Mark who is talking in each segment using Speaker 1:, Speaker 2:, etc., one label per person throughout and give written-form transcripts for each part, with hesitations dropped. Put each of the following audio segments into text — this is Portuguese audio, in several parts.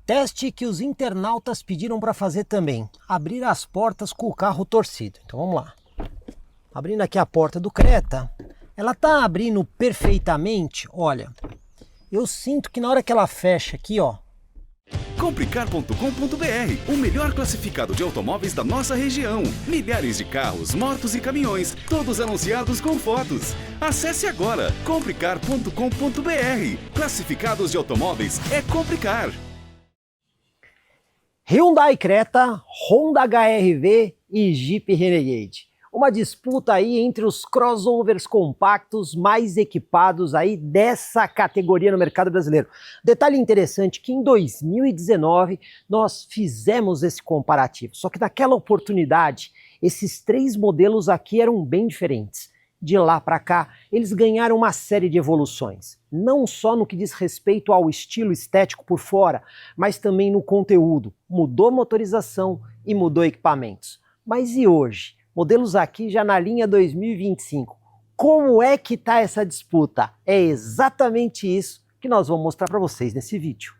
Speaker 1: Teste que os internautas pediram para fazer também, abrir as portas com o carro torcido. Então vamos lá. Abrindo aqui a porta do Creta, ela tá abrindo perfeitamente, olha. Eu sinto que na hora que ela fecha aqui, ó.
Speaker 2: Complicar.com.br, o melhor classificado de automóveis da nossa região. Milhares de carros, motos e caminhões, todos anunciados com fotos. Acesse agora, complicar.com.br. Classificados de automóveis é Complicar.
Speaker 1: Hyundai Creta, Honda HR-V e Jeep Renegade. Uma disputa aí entre os crossovers compactos mais equipados aí dessa categoria no mercado brasileiro. Detalhe interessante que em 2019 nós fizemos esse comparativo, só que naquela oportunidade esses três modelos aqui eram bem diferentes. De lá para cá, eles ganharam uma série de evoluções, não só no que diz respeito ao estilo estético por fora, mas também no conteúdo. Mudou motorização e mudou equipamentos. Mas e hoje? Modelos aqui já na linha 2025. Como é que está essa disputa? É exatamente isso que nós vamos mostrar para vocês nesse vídeo.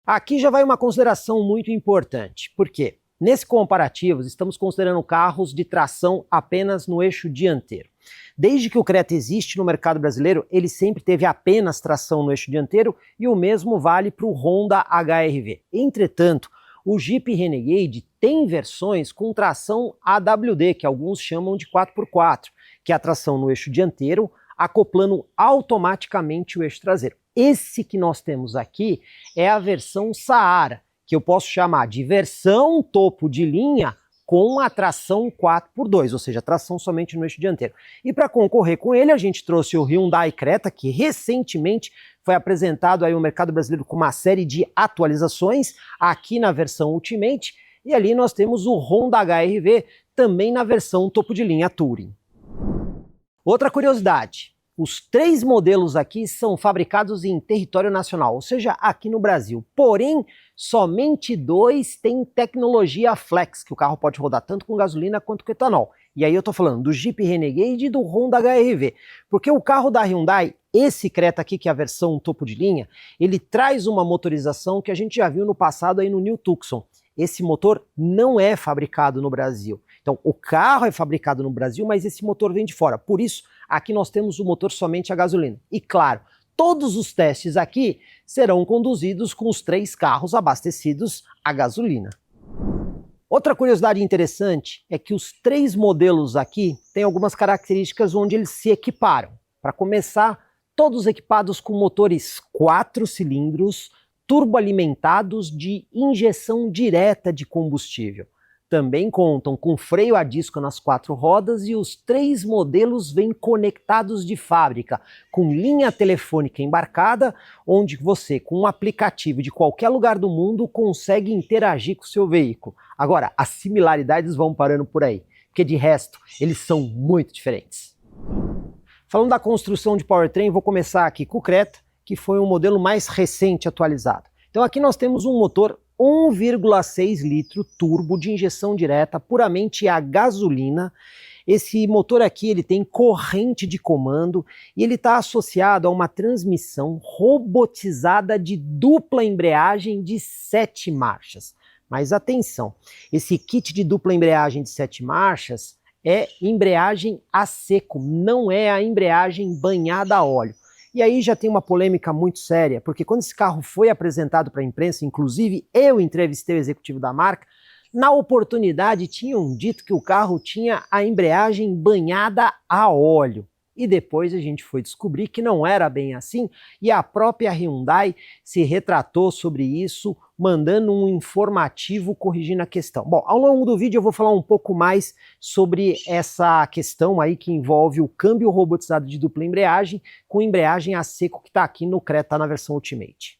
Speaker 1: Aqui já vai uma consideração muito importante. Por quê? Nesse comparativo, estamos considerando carros de tração apenas no eixo dianteiro. Desde que o Creta existe no mercado brasileiro, ele sempre teve apenas tração no eixo dianteiro e o mesmo vale para o Honda HR-V. Entretanto, o Jeep Renegade tem versões com tração AWD, que alguns chamam de 4x4, que é a tração no eixo dianteiro, acoplando automaticamente o eixo traseiro. Esse que nós temos aqui é a versão Saara, que eu posso chamar de versão topo de linha com a tração 4x2, ou seja, tração somente no eixo dianteiro. E para concorrer com ele, a gente trouxe o Hyundai Creta, que recentemente foi apresentado aí no mercado brasileiro com uma série de atualizações, aqui na versão Ultimate, e ali nós temos o Honda HR-V, também na versão topo de linha Touring. Outra curiosidade, os três modelos aqui são fabricados em território nacional, ou seja, aqui no Brasil. Porém, somente dois têm tecnologia Flex, que o carro pode rodar tanto com gasolina quanto com etanol. E aí eu tô falando do Jeep Renegade e do Honda HR-V. Porque o carro da Hyundai, esse Creta aqui, que é a versão topo de linha, ele traz uma motorização que a gente já viu no passado aí no New Tucson. Esse motor não é fabricado no Brasil. Então, o carro é fabricado no Brasil, mas esse motor vem de fora. Por isso, aqui nós temos o motor somente a gasolina. E claro, todos os testes aqui serão conduzidos com os três carros abastecidos a gasolina. Outra curiosidade interessante é que os três modelos aqui têm algumas características onde eles se equiparam. Para começar, todos equipados com motores 4 cilindros, turboalimentados de injeção direta de combustível. Também contam com freio a disco nas 4 rodas e os três modelos vêm conectados de fábrica, com linha telefônica embarcada, onde você, com um aplicativo de qualquer lugar do mundo, consegue interagir com o seu veículo. Agora, as similaridades vão parando por aí, porque de resto, eles são muito diferentes. Falando da construção de powertrain, vou começar aqui com o Creta, que foi um modelo mais recente atualizado. Então aqui nós temos um motor 1,6 litro turbo de injeção direta, puramente a gasolina. Esse motor aqui ele tem corrente de comando e ele está associado a uma transmissão robotizada de dupla embreagem de 7 marchas. Mas atenção, esse kit de dupla embreagem de 7 marchas é embreagem a seco, não é a embreagem banhada a óleo. E aí já tem uma polêmica muito séria, porque quando esse carro foi apresentado para a imprensa, inclusive eu entrevistei o executivo da marca, na oportunidade tinham dito que o carro tinha a embreagem banhada a óleo. E depois a gente foi descobrir que não era bem assim, e a própria Hyundai se retratou sobre isso, mandando um informativo corrigindo a questão. Bom, ao longo do vídeo eu vou falar um pouco mais sobre essa questão aí que envolve o câmbio robotizado de dupla embreagem com embreagem a seco que está aqui no Creta na versão Ultimate.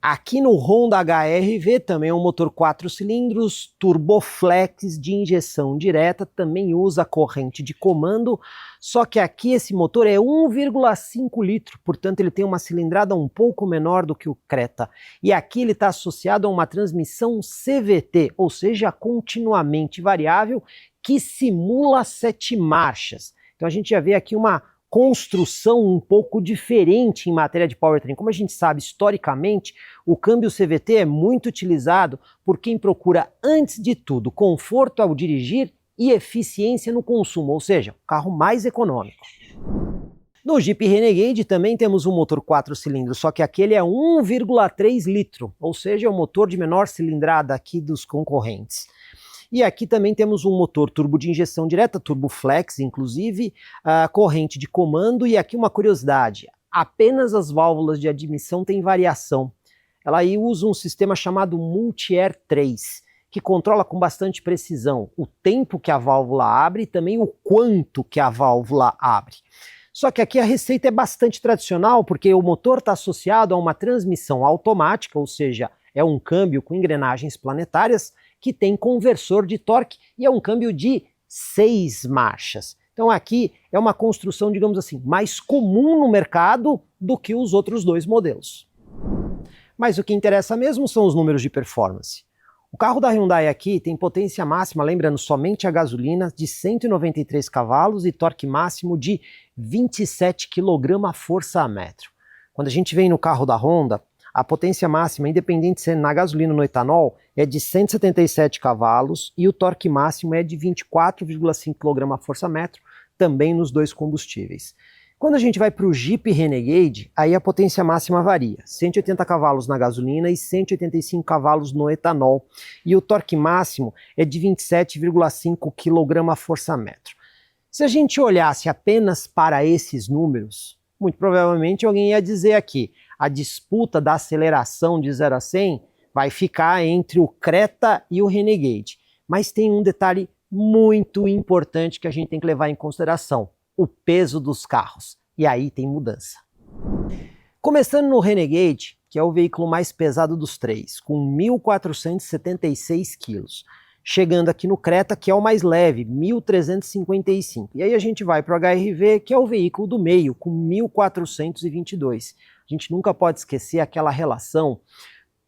Speaker 1: Aqui no Honda HR-V também é um motor 4 cilindros, turboflex de injeção direta, também usa corrente de comando, só que aqui esse motor é 1,5 litro, portanto ele tem uma cilindrada um pouco menor do que o Creta. E aqui ele está associado a uma transmissão CVT, ou seja, continuamente variável, que simula 7 marchas. Então a gente já vê aqui uma construção um pouco diferente em matéria de powertrain. Como a gente sabe, historicamente, o câmbio CVT é muito utilizado por quem procura, antes de tudo, conforto ao dirigir e eficiência no consumo, ou seja, o carro mais econômico. No Jeep Renegade também temos um motor 4 cilindros, só que aquele é 1,3 litro, ou seja, é o motor de menor cilindrada aqui dos concorrentes. E aqui também temos um motor turbo de injeção direta, turbo flex, inclusive, corrente de comando. E aqui uma curiosidade, apenas as válvulas de admissão têm variação. Ela aí usa um sistema chamado Multi-Air 3, que controla com bastante precisão o tempo que a válvula abre e também o quanto que a válvula abre. Só que aqui a receita é bastante tradicional, porque o motor está associado a uma transmissão automática, ou seja, é um câmbio com engrenagens planetárias, que tem conversor de torque e é um câmbio de 6 marchas. Então aqui é uma construção, digamos assim, mais comum no mercado do que os outros dois modelos. Mas o que interessa mesmo são os números de performance. O carro da Hyundai aqui tem potência máxima, lembrando, somente a gasolina, de 193 cavalos e torque máximo de 27 kgfm. Quando a gente vem no carro da Honda, a potência máxima, independente de ser na gasolina ou no etanol, é de 177 cavalos e o torque máximo é de 24,5 kgfm, também nos dois combustíveis. Quando a gente vai para o Jeep Renegade, aí a potência máxima varia, 180 cavalos na gasolina e 185 cavalos no etanol, e o torque máximo é de 27,5 kgfm. Se a gente olhasse apenas para esses números, muito provavelmente alguém ia dizer aqui, a disputa da aceleração de 0 a 100 vai ficar entre o Creta e o Renegade. Mas tem um detalhe muito importante que a gente tem que levar em consideração, o peso dos carros. E aí tem mudança. Começando no Renegade, que é o veículo mais pesado dos três, com 1.476 quilos. Chegando aqui no Creta, que é o mais leve, 1.355. E aí a gente vai para o HR-V, que é o veículo do meio, com 1.422. A gente nunca pode esquecer aquela relação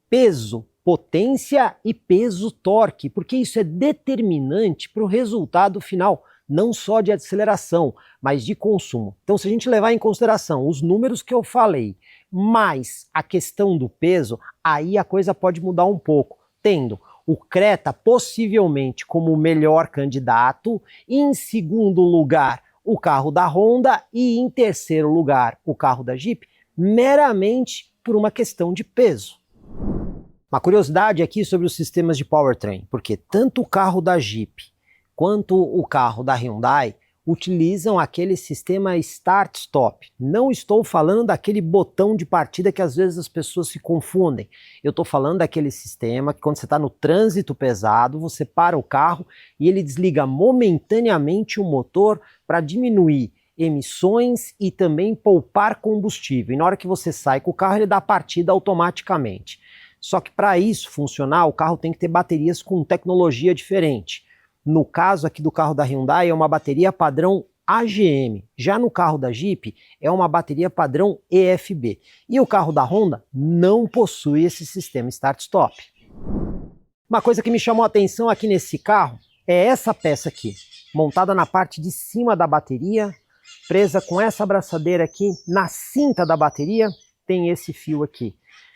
Speaker 1: peso, potência e peso-torque, porque isso é determinante para o resultado final, não só de aceleração, mas de consumo. Então, se a gente levar em consideração os números que eu falei, mais a questão do peso, aí a coisa pode mudar um pouco, tendo o Creta possivelmente como o melhor candidato, em segundo lugar o carro da Honda e em terceiro lugar o carro da Jeep, meramente por uma questão de peso. Uma curiosidade aqui sobre os sistemas de powertrain, porque tanto o carro da Jeep quanto o carro da Hyundai utilizam aquele sistema Start-Stop. Não estou falando daquele botão de partida que às vezes as pessoas se confundem. Eu estou falando daquele sistema que quando você está no trânsito pesado, você para o carro e ele desliga momentaneamente o motor para diminuir emissões e também poupar combustível. E na hora que você sai com o carro, ele dá partida automaticamente. Só que para isso funcionar, o carro tem que ter baterias com tecnologia diferente. No caso aqui do carro da Hyundai é uma bateria padrão AGM. Já no carro da Jeep é uma bateria padrão EFB. E o carro da Honda não possui esse sistema Start-Stop. Uma coisa que me chamou a atenção aqui nesse carro é essa peça aqui, montada na parte de cima da bateria, presa com essa abraçadeira aqui na cinta da bateria, tem esse fio aqui.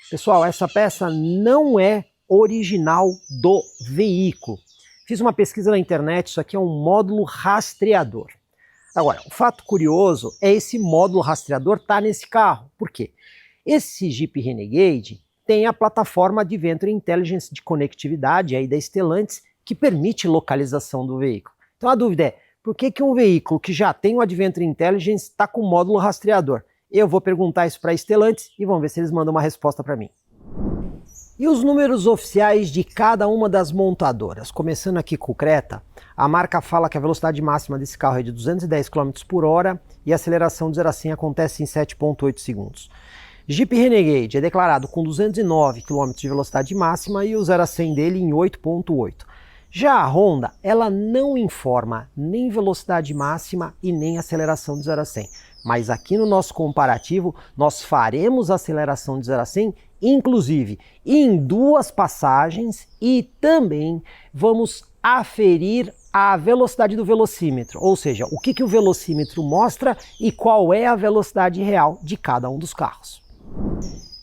Speaker 1: Pessoal, essa peça não é original do veículo. Fiz uma pesquisa na internet, isso aqui é um módulo rastreador. Agora, o fato curioso é esse módulo rastreador estar nesse carro. Por quê? Esse Jeep Renegade tem a plataforma Adventure Intelligence de conectividade aí da Stellantis, que permite localização do veículo. Então a dúvida é, por que um veículo que já tem o Adventure Intelligence está com módulo rastreador? Eu vou perguntar isso para a Stellantis e vamos ver se eles mandam uma resposta para mim. E os números oficiais de cada uma das montadoras? Começando aqui com o Creta, a marca fala que a velocidade máxima desse carro é de 210 km por hora e a aceleração de 0 a 100 acontece em 7,8 segundos. Jeep Renegade é declarado com 209 km de velocidade máxima e o 0 a 100 dele em 8,8. Já a Honda, ela não informa nem velocidade máxima e nem aceleração de 0 a 100. Mas aqui no nosso comparativo, nós faremos a aceleração de 0 a 100, inclusive em 2 passagens, e também vamos aferir a velocidade do velocímetro, ou seja, o que o velocímetro mostra e qual é a velocidade real de cada um dos carros.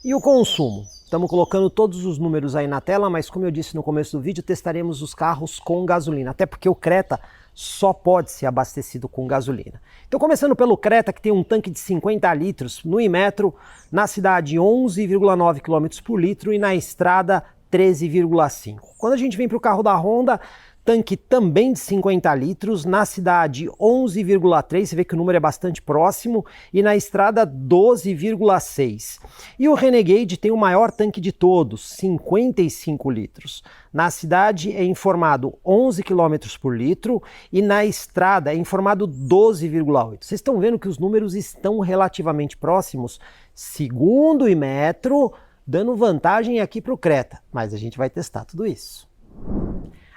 Speaker 1: E o consumo? Estamos colocando todos os números aí na tela, mas como eu disse no começo do vídeo, testaremos os carros com gasolina, até porque o Creta só pode ser abastecido com gasolina. Então, começando pelo Creta, que tem um tanque de 50 litros no Inmetro, na cidade 11,9 km por litro e na estrada 13,5. Quando a gente vem para o carro da Honda, tanque também de 50 litros, na cidade 11,3, você vê que o número é bastante próximo, e na estrada 12,6. E o Renegade tem o maior tanque de todos, 55 litros. Na cidade é informado 11 km por litro e na estrada é informado 12,8. Vocês estão vendo que os números estão relativamente próximos, segundo o Inmetro, dando vantagem aqui para o Creta, mas a gente vai testar tudo isso.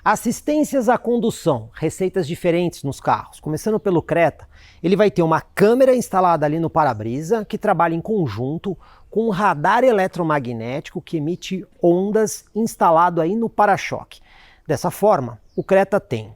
Speaker 1: Assistências à condução, receitas diferentes nos carros. Começando pelo Creta, ele vai ter uma câmera instalada ali no para-brisa, que trabalha em conjunto com um radar eletromagnético que emite ondas instalado aí no para-choque. Dessa forma, o Creta tem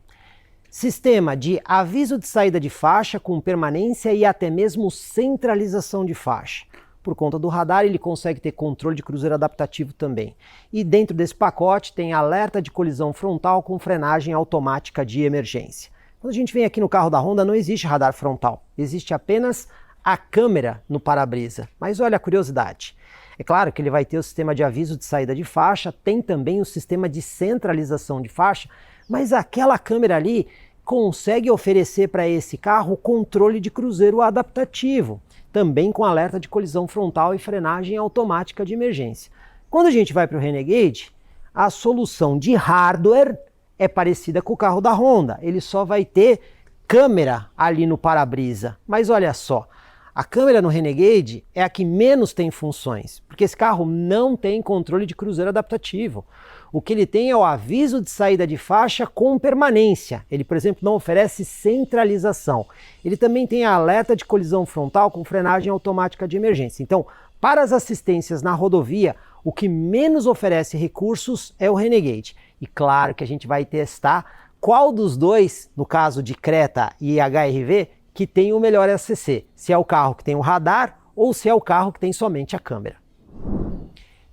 Speaker 1: sistema de aviso de saída de faixa com permanência e até mesmo centralização de faixa. Por conta do radar, ele consegue ter controle de cruzeiro adaptativo também. E dentro desse pacote tem alerta de colisão frontal com frenagem automática de emergência. Quando a gente vem aqui no carro da Honda, não existe radar frontal. Existe apenas a câmera no para-brisa. Mas olha a curiosidade. É claro que ele vai ter o sistema de aviso de saída de faixa, tem também o sistema de centralização de faixa, mas aquela câmera ali consegue oferecer para esse carro controle de cruzeiro adaptativo, também com alerta de colisão frontal e frenagem automática de emergência. Quando a gente vai para o Renegade, a solução de hardware é parecida com o carro da Honda. Ele só vai ter câmera ali no para-brisa. Mas olha só, a câmera no Renegade é a que menos tem funções, porque esse carro não tem controle de cruzeiro adaptativo. O que ele tem é o aviso de saída de faixa com permanência. Ele, por exemplo, não oferece centralização. Ele também tem alerta de colisão frontal com frenagem automática de emergência. Então, para as assistências na rodovia, o que menos oferece recursos é o Renegade. E claro que a gente vai testar qual dos dois, no caso de Creta e HR-V, que tem o melhor SCC. Se é o carro que tem o radar ou se é o carro que tem somente a câmera.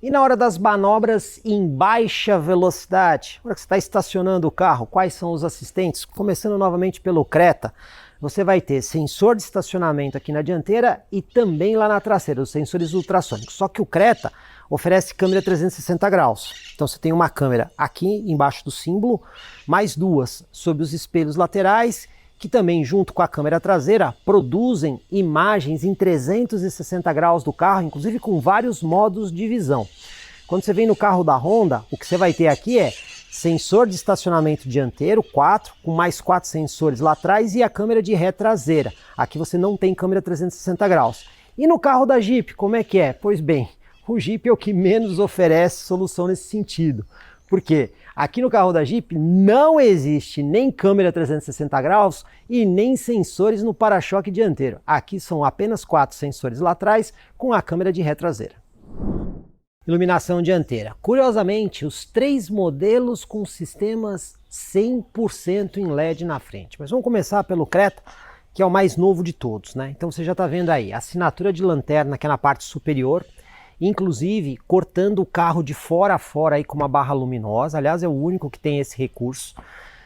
Speaker 1: E na hora das manobras em baixa velocidade, na hora que você está estacionando o carro, quais são os assistentes? Começando novamente pelo Creta, você vai ter sensor de estacionamento aqui na dianteira e também lá na traseira, os sensores ultrassônicos. Só que o Creta oferece câmera 360 graus. Então você tem uma câmera aqui embaixo do símbolo, mais duas sob os espelhos laterais, que também, junto com a câmera traseira, produzem imagens em 360 graus do carro, inclusive com vários modos de visão. Quando você vem no carro da Honda, o que você vai ter aqui é sensor de estacionamento dianteiro, 4, com mais 4 sensores lá atrás e a câmera de ré traseira. Aqui você não tem câmera 360 graus. E no carro da Jeep, como é que é? Pois bem, o Jeep é o que menos oferece solução nesse sentido. Por quê? Aqui no carro da Jeep não existe nem câmera 360 graus e nem sensores no para-choque dianteiro. Aqui são apenas 4 sensores lá atrás com a câmera de ré traseira. Iluminação dianteira. Curiosamente, os 3 modelos com sistemas 100% em LED na frente. Mas vamos começar pelo Creta, que é o mais novo de todos, né? Então você já está vendo aí a assinatura de lanterna que é na parte superior, inclusive cortando o carro de fora a fora aí com uma barra luminosa. Aliás, é o único que tem esse recurso.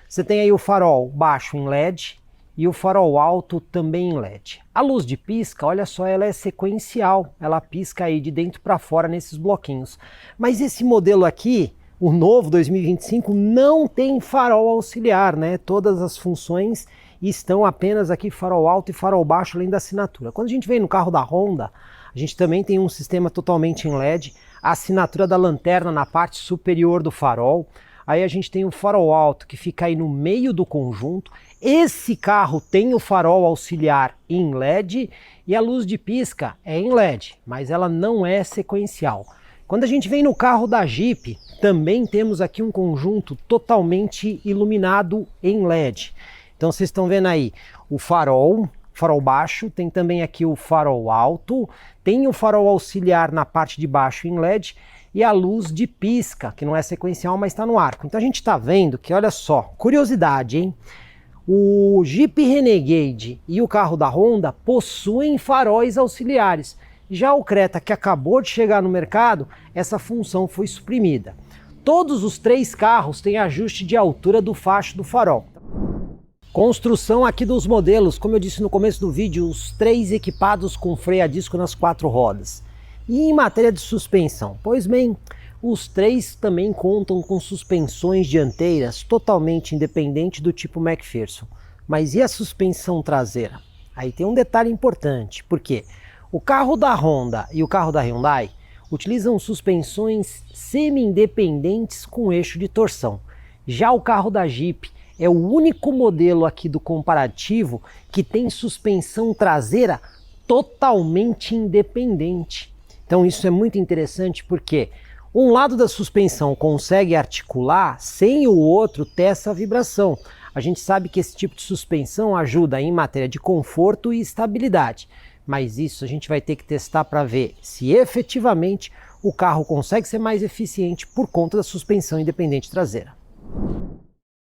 Speaker 1: Você tem aí o farol baixo em LED e o farol alto também em LED. A luz de pisca, olha só, ela é sequencial. Ela pisca aí de dentro para fora nesses bloquinhos. Mas esse modelo aqui, o novo 2025, não tem farol auxiliar, né? Todas as funções estão apenas aqui farol alto e farol baixo além da assinatura. Quando a gente vem no carro da Honda, a gente também tem um sistema totalmente em LED, a assinatura da lanterna na parte superior do farol. Aí a gente tem o farol alto que fica aí no meio do conjunto. Esse carro tem o farol auxiliar em LED e a luz de pisca é em LED, mas ela não é sequencial. Quando a gente vem no carro da Jeep, também temos aqui um conjunto totalmente iluminado em LED. Então vocês estão vendo aí o farol baixo, tem também aqui o farol alto, tem o farol auxiliar na parte de baixo em LED e a luz de pisca, que não é sequencial, mas está no arco. Então a gente está vendo que, olha só, curiosidade, hein? O Jeep Renegade e o carro da Honda possuem faróis auxiliares. Já o Creta, que acabou de chegar no mercado, essa função foi suprimida. Todos os três carros têm ajuste de altura do facho do farol. Construção aqui dos modelos, como eu disse no começo do vídeo, os três equipados com freio a disco nas 4 rodas. E em matéria de suspensão, pois bem, os três também contam com suspensões dianteiras totalmente independentes do tipo McPherson. Mas e a suspensão traseira? Aí tem um detalhe importante, porque o carro da Honda e o carro da Hyundai utilizam suspensões semi-independentes com eixo de torção. Já o carro da Jeep é o único modelo aqui do comparativo que tem suspensão traseira totalmente independente. Então isso é muito interessante porque um lado da suspensão consegue articular sem o outro ter essa vibração. A gente sabe que esse tipo de suspensão ajuda em matéria de conforto e estabilidade, mas isso a gente vai ter que testar para ver se efetivamente o carro consegue ser mais eficiente por conta da suspensão independente traseira.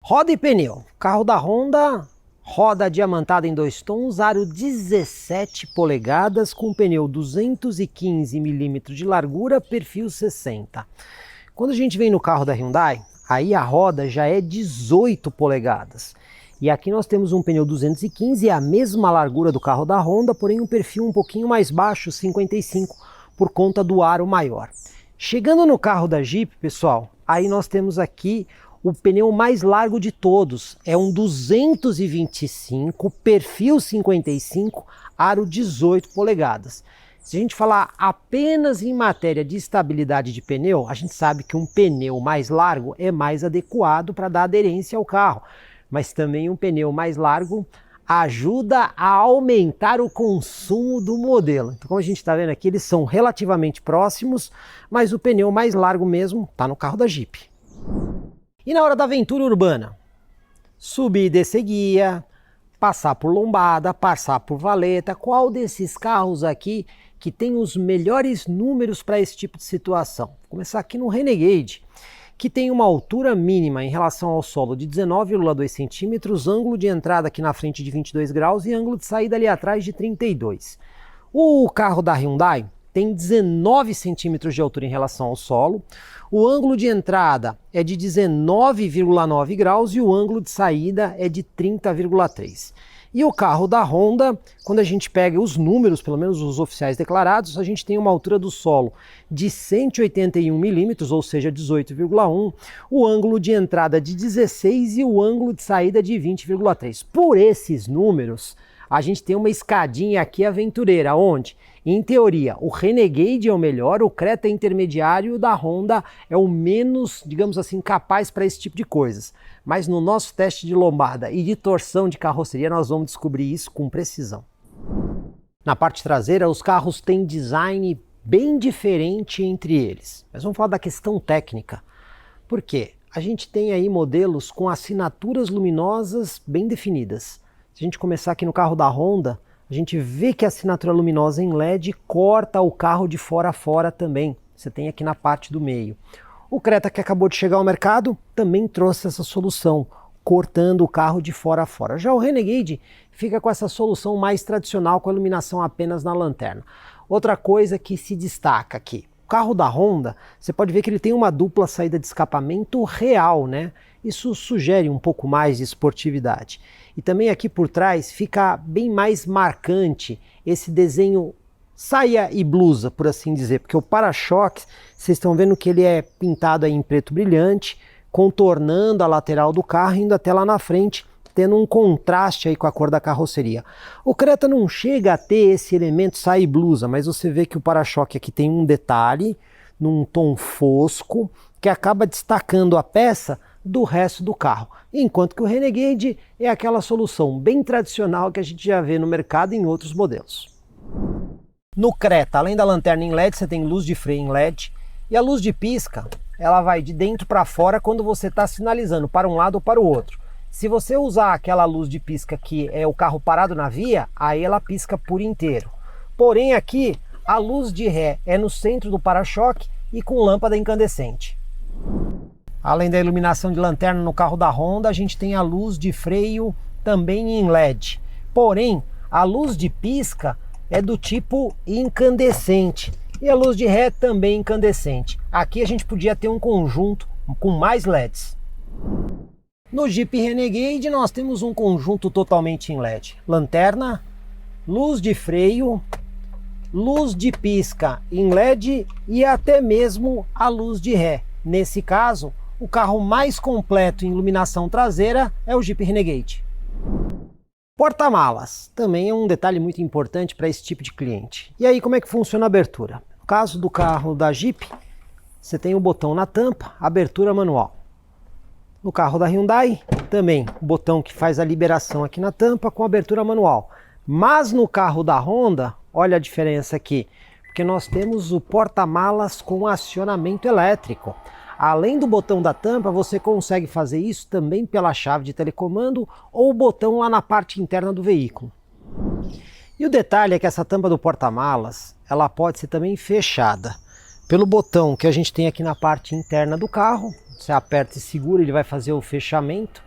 Speaker 1: Roda e pneu. Carro da Honda, roda diamantada em 2 tons, aro 17 polegadas com pneu 215 mm de largura, perfil 60. Quando a gente vem no carro da Hyundai, aí a roda já é 18 polegadas. E aqui nós temos um pneu 215, a mesma largura do carro da Honda, porém um perfil um pouquinho mais baixo, 55, por conta do aro maior. Chegando no carro da Jeep, pessoal, aí nós temos aqui o pneu mais largo de todos, é um 225, perfil 55, aro 18 polegadas. Se a gente falar apenas em matéria de estabilidade de pneu, a gente sabe que um pneu mais largo é mais adequado para dar aderência ao carro, mas também um pneu mais largo ajuda a aumentar o consumo do modelo. Então, como a gente está vendo aqui, eles são relativamente próximos, mas o pneu mais largo mesmo está no carro da Jeep. E na hora da aventura urbana? Subir e descer guia, passar por lombada, passar por valeta. Qual desses carros aqui que tem os melhores números para esse tipo de situação? Vou começar aqui no Renegade, que tem uma altura mínima em relação ao solo de 19,2 centímetros, ângulo de entrada aqui na frente de 22 graus e ângulo de saída ali atrás de 32. O carro da Hyundai tem 19 centímetros de altura em relação ao solo, o ângulo de entrada é de 19,9 graus e o ângulo de saída é de 30,3. E o carro da Honda, quando a gente pega os números, pelo menos os oficiais declarados, a gente tem uma altura do solo de 181 milímetros, ou seja, 18,1, o ângulo de entrada de 16 e o ângulo de saída de 20,3. Por esses números, a gente tem uma escadinha aqui aventureira, onde, em teoria, o Renegade é o melhor, o Creta é intermediário e o da Honda é o menos, digamos assim, capaz para esse tipo de coisas. Mas no nosso teste de lombada e de torção de carroceria, nós vamos descobrir isso com precisão. Na parte traseira, os carros têm design bem diferente entre eles. Mas vamos falar da questão técnica. Por quê? A gente tem aí modelos com assinaturas luminosas bem definidas. Se a gente começar aqui no carro da Honda, a gente vê que a assinatura luminosa em LED corta o carro de fora a fora também. Você tem aqui na parte do meio. O Creta, que acabou de chegar ao mercado, também trouxe essa solução, cortando o carro de fora a fora. Já o Renegade fica com essa solução mais tradicional, com a iluminação apenas na lanterna. Outra coisa que se destaca aqui. O carro da Honda, você pode ver que ele tem uma dupla saída de escapamento real, né? Isso sugere um pouco mais de esportividade. E também aqui por trás fica bem mais marcante esse desenho saia e blusa, por assim dizer, porque o para-choque, vocês estão vendo que ele é pintado aí em preto brilhante, contornando a lateral do carro, indo até lá na frente, tendo um contraste aí com a cor da carroceria. O Creta não chega a ter esse elemento saia e blusa, mas você vê que o para-choque aqui tem um detalhe, num tom fosco, que acaba destacando a peça do resto do carro, enquanto que o Renegade é aquela solução bem tradicional que a gente já vê no mercado em outros modelos. No Creta, além da lanterna em LED, você tem luz de freio em LED e a luz de pisca, ela vai de dentro para fora quando você está sinalizando para um lado ou para o outro. Se você usar aquela luz de pisca que é o carro parado na via, aí ela pisca por inteiro. Porém aqui, a luz de ré é no centro do para-choque e com lâmpada incandescente. Além da iluminação de lanterna no carro da Honda, a gente tem a luz de freio também em LED. Porém, a luz de pisca é do tipo incandescente e a luz de ré também incandescente. Aqui a gente podia ter um conjunto com mais LEDs. No Jeep Renegade nós temos um conjunto totalmente em LED. Lanterna, luz de freio, luz de pisca em LED e até mesmo a luz de ré. Nesse caso, o carro mais completo em iluminação traseira é o Jeep Renegade. Porta-malas, também é um detalhe muito importante para esse tipo de cliente. E aí, como é que funciona a abertura? No caso do carro da Jeep, você tem o botão na tampa, abertura manual. No carro da Hyundai, também o botão que faz a liberação aqui na tampa com abertura manual. Mas no carro da Honda, olha a diferença aqui, porque nós temos o porta-malas com acionamento elétrico. Além do botão da tampa, você consegue fazer isso também pela chave de telecomando ou o botão lá na parte interna do veículo. E o detalhe é que essa tampa do porta-malas, ela pode ser também fechada pelo botão que a gente tem aqui na parte interna do carro. Você aperta e segura, ele vai fazer o fechamento.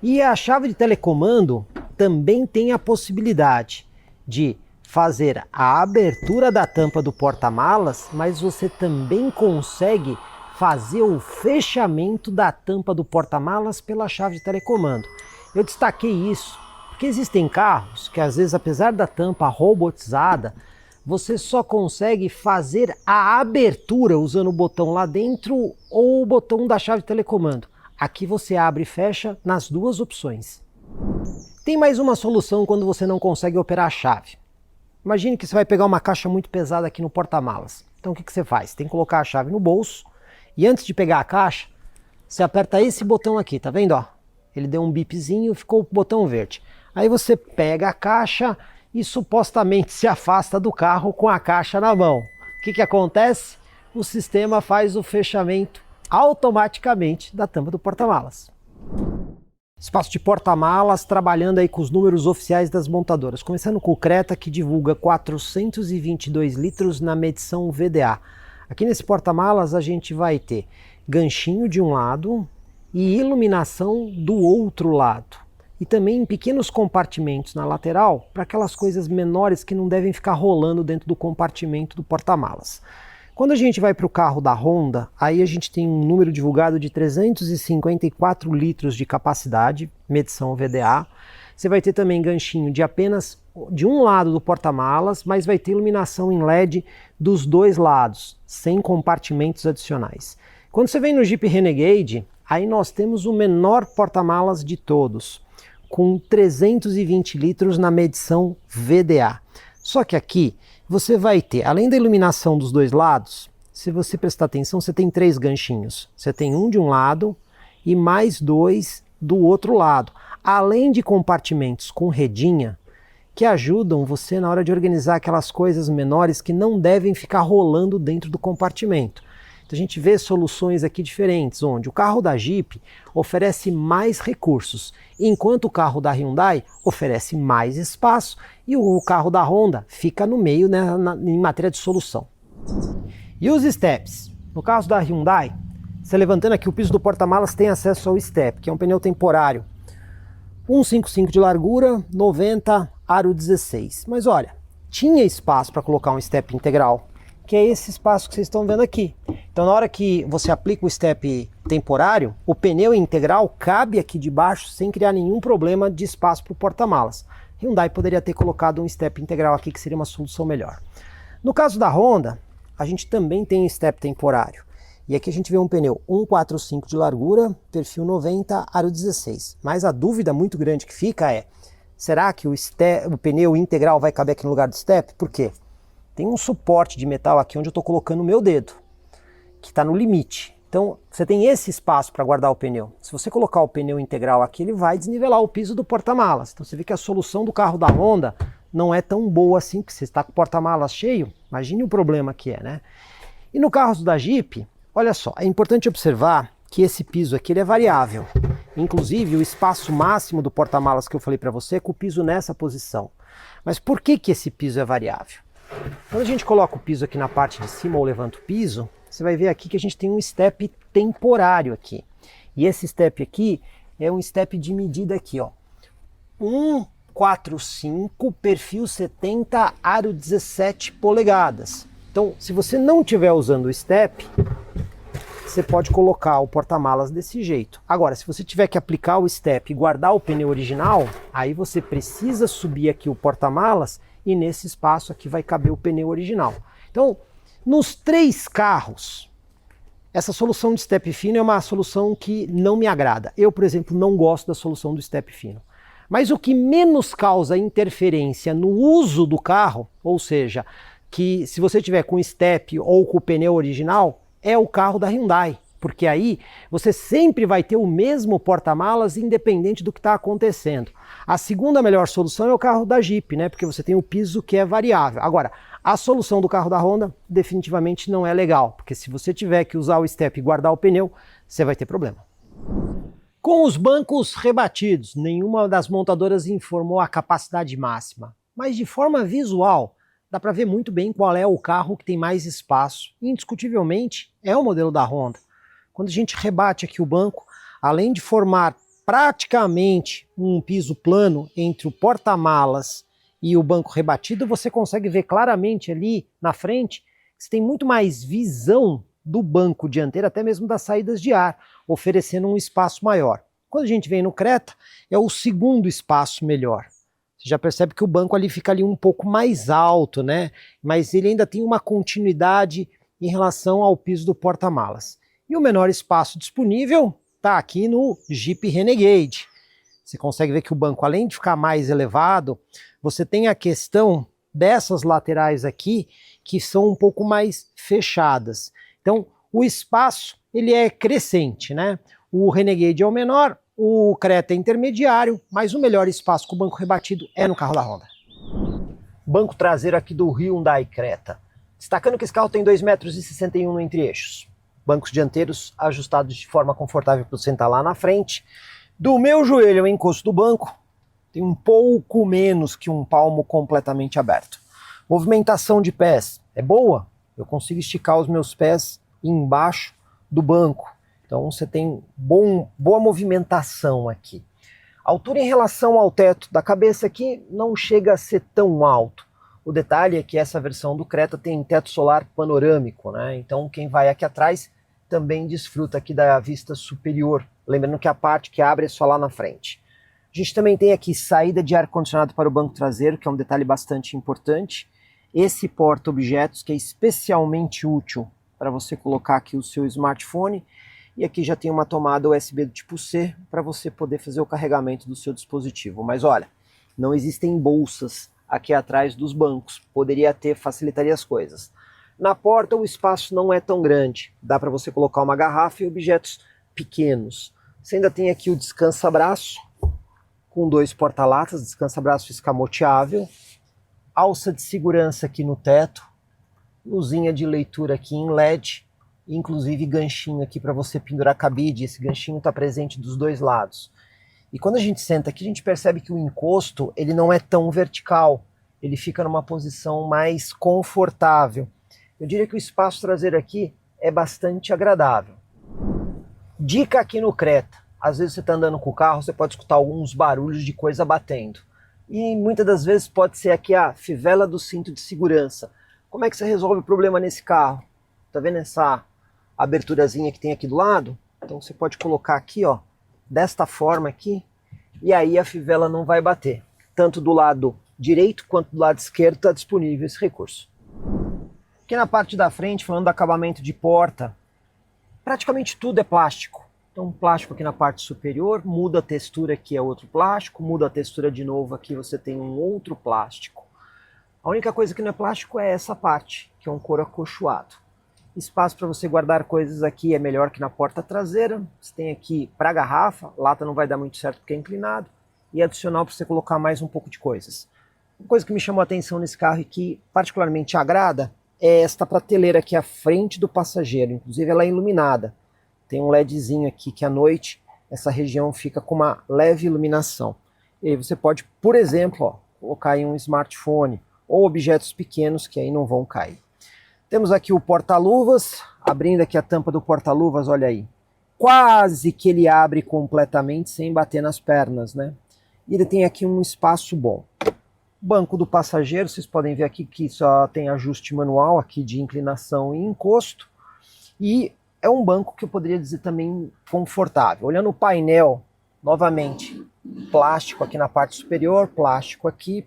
Speaker 1: E a chave de telecomando também tem a possibilidade de fazer a abertura da tampa do porta-malas, mas você também consegue fazer o fechamento da tampa do porta-malas pela chave de telecomando. Eu destaquei isso porque existem carros que às vezes, apesar da tampa robotizada, você só consegue fazer a abertura usando o botão lá dentro ou o botão da chave de telecomando. Aqui você abre e fecha nas duas opções. Tem mais uma solução quando você não consegue operar a chave. Imagine que você vai pegar uma caixa muito pesada aqui no porta-malas. Então o que você faz? Tem que colocar a chave no bolso e antes de pegar a caixa, você aperta esse botão aqui, tá vendo? Ó? Ele deu um bipzinho e ficou o botão verde. Aí você pega a caixa e supostamente se afasta do carro com a caixa na mão. O que acontece? O sistema faz o fechamento automaticamente da tampa do porta-malas. Espaço de porta-malas trabalhando aí com os números oficiais das montadoras. Começando com o Creta, que divulga 422 litros na medição VDA. Aqui nesse porta-malas a gente vai ter ganchinho de um lado e iluminação do outro lado. E também pequenos compartimentos na lateral para aquelas coisas menores que não devem ficar rolando dentro do compartimento do porta-malas. Quando a gente vai para o carro da Honda, aí a gente tem um número divulgado de 354 litros de capacidade, medição VDA. Você vai ter também ganchinho de apenas de um lado do porta-malas, mas vai ter iluminação em LED dos dois lados, sem compartimentos adicionais. Quando você vem no Jeep Renegade, aí nós temos o menor porta-malas de todos, com 320 litros na medição VDA. Só que aqui você vai ter, além da iluminação dos dois lados, se você prestar atenção, você tem três ganchinhos. Você tem um de um lado e mais dois do outro lado. Além de compartimentos com redinha, que ajudam você na hora de organizar aquelas coisas menores que não devem ficar rolando dentro do compartimento. Então a gente vê soluções aqui diferentes, onde o carro da Jeep oferece mais recursos, enquanto o carro da Hyundai oferece mais espaço e o carro da Honda fica no meio, né, em matéria de solução. E os steps? No caso da Hyundai, você levantando aqui o piso do porta-malas tem acesso ao step, que é um pneu temporário. 1,55 de largura, 90, aro 16. Mas olha, tinha espaço para colocar um step integral, que é esse espaço que vocês estão vendo aqui. Então na hora que você aplica o step temporário, o pneu integral cabe aqui debaixo sem criar nenhum problema de espaço para o porta-malas. Hyundai poderia ter colocado um step integral aqui que seria uma solução melhor. No caso da Honda, a gente também tem step temporário. E aqui a gente vê um pneu 1,45 de largura, perfil 90, aro 16. Mas a dúvida muito grande que fica é, será que o pneu integral vai caber aqui no lugar do step? Por quê? Tem um suporte de metal aqui onde eu estou colocando o meu dedo, que está no limite. Então você tem esse espaço para guardar o pneu. Se você colocar o pneu integral aqui, ele vai desnivelar o piso do porta-malas. Então você vê que a solução do carro da Honda não é tão boa assim, porque você está com o porta-malas cheio, imagine o problema que é, né? E no carro da Jeep, olha só, é importante observar que esse piso aqui ele é variável. Inclusive o espaço máximo do porta-malas que eu falei para você é com o piso nessa posição. Mas por que esse piso é variável? Quando a gente coloca o piso aqui na parte de cima ou levanta o piso, você vai ver aqui que a gente tem um step temporário aqui. E esse step aqui é um step de medida aqui, ó. 145, perfil 70, aro 17 polegadas. Então, se você não estiver usando o step, você pode colocar o porta-malas desse jeito. Agora, se você tiver que aplicar o step e guardar o pneu original, aí você precisa subir aqui o porta-malas e nesse espaço aqui vai caber o pneu original. Então, nos 3 carros, essa solução de step fino é uma solução que não me agrada. Eu, por exemplo, não gosto da solução do step fino. Mas o que menos causa interferência no uso do carro, ou seja, que se você tiver com step ou com o pneu original, é o carro da Hyundai, porque aí você sempre vai ter o mesmo porta-malas independente do que está acontecendo. A segunda melhor solução é o carro da Jeep, né? Porque você tem o piso que é variável. Agora, a solução do carro da Honda definitivamente não é legal, porque se você tiver que usar o step e guardar o pneu, você vai ter problema. Com os bancos rebatidos, nenhuma das montadoras informou a capacidade máxima, mas de forma visual, dá para ver muito bem qual é o carro que tem mais espaço. Indiscutivelmente, é o modelo da Honda. Quando a gente rebate aqui o banco, além de formar praticamente um piso plano entre o porta-malas e o banco rebatido, você consegue ver claramente ali na frente que você tem muito mais visão do banco dianteiro, até mesmo das saídas de ar, oferecendo um espaço maior. Quando a gente vem no Creta, é o segundo espaço melhor. Você já percebe que o banco ali fica ali um pouco mais alto, né? Mas ele ainda tem uma continuidade em relação ao piso do porta-malas. E o menor espaço disponível está aqui no Jeep Renegade. Você consegue ver que o banco, além de ficar mais elevado, você tem a questão dessas laterais aqui, que são um pouco mais fechadas. Então, o espaço, ele é crescente, né? O Renegade é o menor, o Creta é intermediário, mas o melhor espaço com o banco rebatido é no carro da Honda. Banco traseiro aqui do Hyundai Creta. Destacando que esse carro tem 2,61 m no entre-eixos. Bancos dianteiros ajustados de forma confortável para sentar lá na frente. Do meu joelho ao encosto do banco, tem um pouco menos que um palmo completamente aberto. Movimentação de pés é boa, eu consigo esticar os meus pés embaixo do banco. Então você tem boa movimentação aqui. A altura em relação ao teto da cabeça aqui não chega a ser tão alto. O detalhe é que essa versão do Creta tem teto solar panorâmico, né? Então quem vai aqui atrás também desfruta aqui da vista superior. Lembrando que a parte que abre é só lá na frente. A gente também tem aqui saída de ar-condicionado para o banco traseiro, que é um detalhe bastante importante. Esse porta-objetos que é especialmente útil para você colocar aqui o seu smartphone. E aqui já tem uma tomada USB do tipo C para você poder fazer o carregamento do seu dispositivo. Mas olha, não existem bolsas aqui atrás dos bancos. Poderia ter, facilitaria as coisas. Na porta o espaço não é tão grande. Dá para você colocar uma garrafa e objetos pequenos. Você ainda tem aqui o descansa-braço, com 2 porta-latas, descansa-braço escamoteável. Alça de segurança aqui no teto. Luzinha de leitura aqui em LED. Inclusive ganchinho aqui para você pendurar cabide. Esse ganchinho está presente dos 2 lados. E quando a gente senta aqui, a gente percebe que o encosto ele não é tão vertical. Ele fica numa posição mais confortável. Eu diria que o espaço traseiro aqui é bastante agradável. Dica aqui no Creta. Às vezes você está andando com o carro, você pode escutar alguns barulhos de coisa batendo. E muitas das vezes pode ser aqui a fivela do cinto de segurança. Como é que você resolve o problema nesse carro? Tá vendo essa aberturazinha que tem aqui do lado? Então você pode colocar aqui, ó, desta forma aqui, e aí a fivela não vai bater. Tanto do lado direito quanto do lado esquerdo está disponível esse recurso. Aqui na parte da frente, falando do acabamento de porta, praticamente tudo é plástico. Então plástico aqui na parte superior, muda a textura aqui é outro plástico, muda a textura de novo aqui você tem um outro plástico. A única coisa que não é plástico é essa parte, que é um couro acolchoado. Espaço para você guardar coisas aqui é melhor que na porta traseira. Você tem aqui para garrafa, lata não vai dar muito certo porque é inclinado, e adicional para você colocar mais um pouco de coisas. Uma coisa que me chamou a atenção nesse carro e que particularmente agrada é esta prateleira aqui à frente do passageiro, inclusive ela é iluminada. Tem um LEDzinho aqui que à noite essa região fica com uma leve iluminação. E aí você pode, por exemplo, ó, colocar aí um smartphone ou objetos pequenos que aí não vão cair. Temos aqui o porta-luvas, Abrindo aqui a tampa do porta-luvas, olha aí. Quase que ele abre completamente sem bater nas pernas, né? E ele tem aqui um espaço bom. Banco do passageiro, vocês podem ver aqui que só tem ajuste manual aqui de inclinação e encosto. E é um banco que eu poderia dizer também confortável. Olhando o painel, novamente, plástico aqui na parte superior, plástico aqui,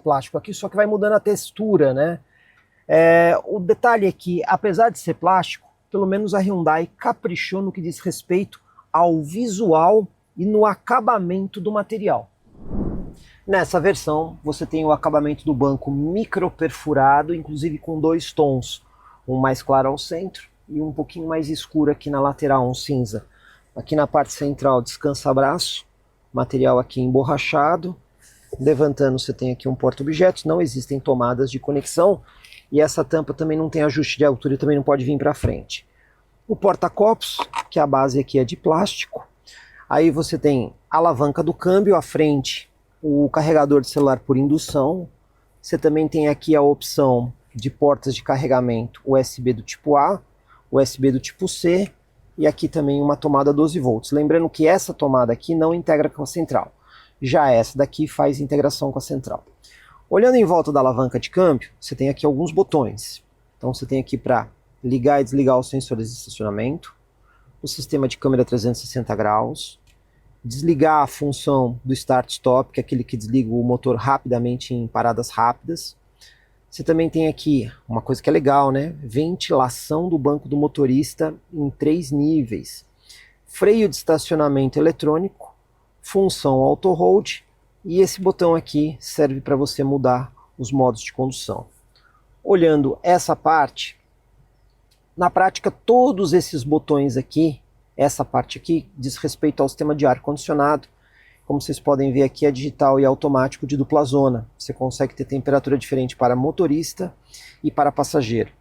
Speaker 1: só que vai mudando a textura, né? O detalhe é que, apesar de ser plástico, pelo menos a Hyundai caprichou no que diz respeito ao visual e no acabamento do material. Nessa versão, você tem o acabamento do banco microperfurado, inclusive com 2 tons, um mais claro ao centro e um pouquinho mais escuro aqui na lateral, um cinza. Aqui na parte central, descansa-braço, material aqui emborrachado. Levantando, você tem aqui um porta-objetos, não existem tomadas de conexão e essa tampa também não tem ajuste de altura e também não pode vir para frente. O porta-copos, que a base aqui é de plástico. Aí você tem a alavanca do câmbio à frente, o carregador de celular por indução. Você também tem aqui a opção de portas de carregamento USB do tipo A, USB do tipo C e aqui também uma tomada 12 volts. Lembrando que essa tomada aqui não integra com a central, já essa daqui faz integração com a central. Olhando em volta da alavanca de câmbio, você tem aqui alguns botões. Então você tem aqui para ligar e desligar os sensores de estacionamento, o sistema de câmera 360 graus, desligar a função do start-stop, que é aquele que desliga o motor rapidamente em paradas rápidas. Você também tem aqui uma coisa que é legal, né? Ventilação do banco do motorista em 3 níveis. Freio de estacionamento eletrônico, função auto-hold e esse botão aqui serve para você mudar os modos de condução. Olhando essa parte, na prática todos esses botões aqui, essa parte aqui diz respeito ao sistema de ar-condicionado. Como vocês podem ver aqui é digital e automático de dupla zona. Você consegue ter temperatura diferente para motorista e para passageiro.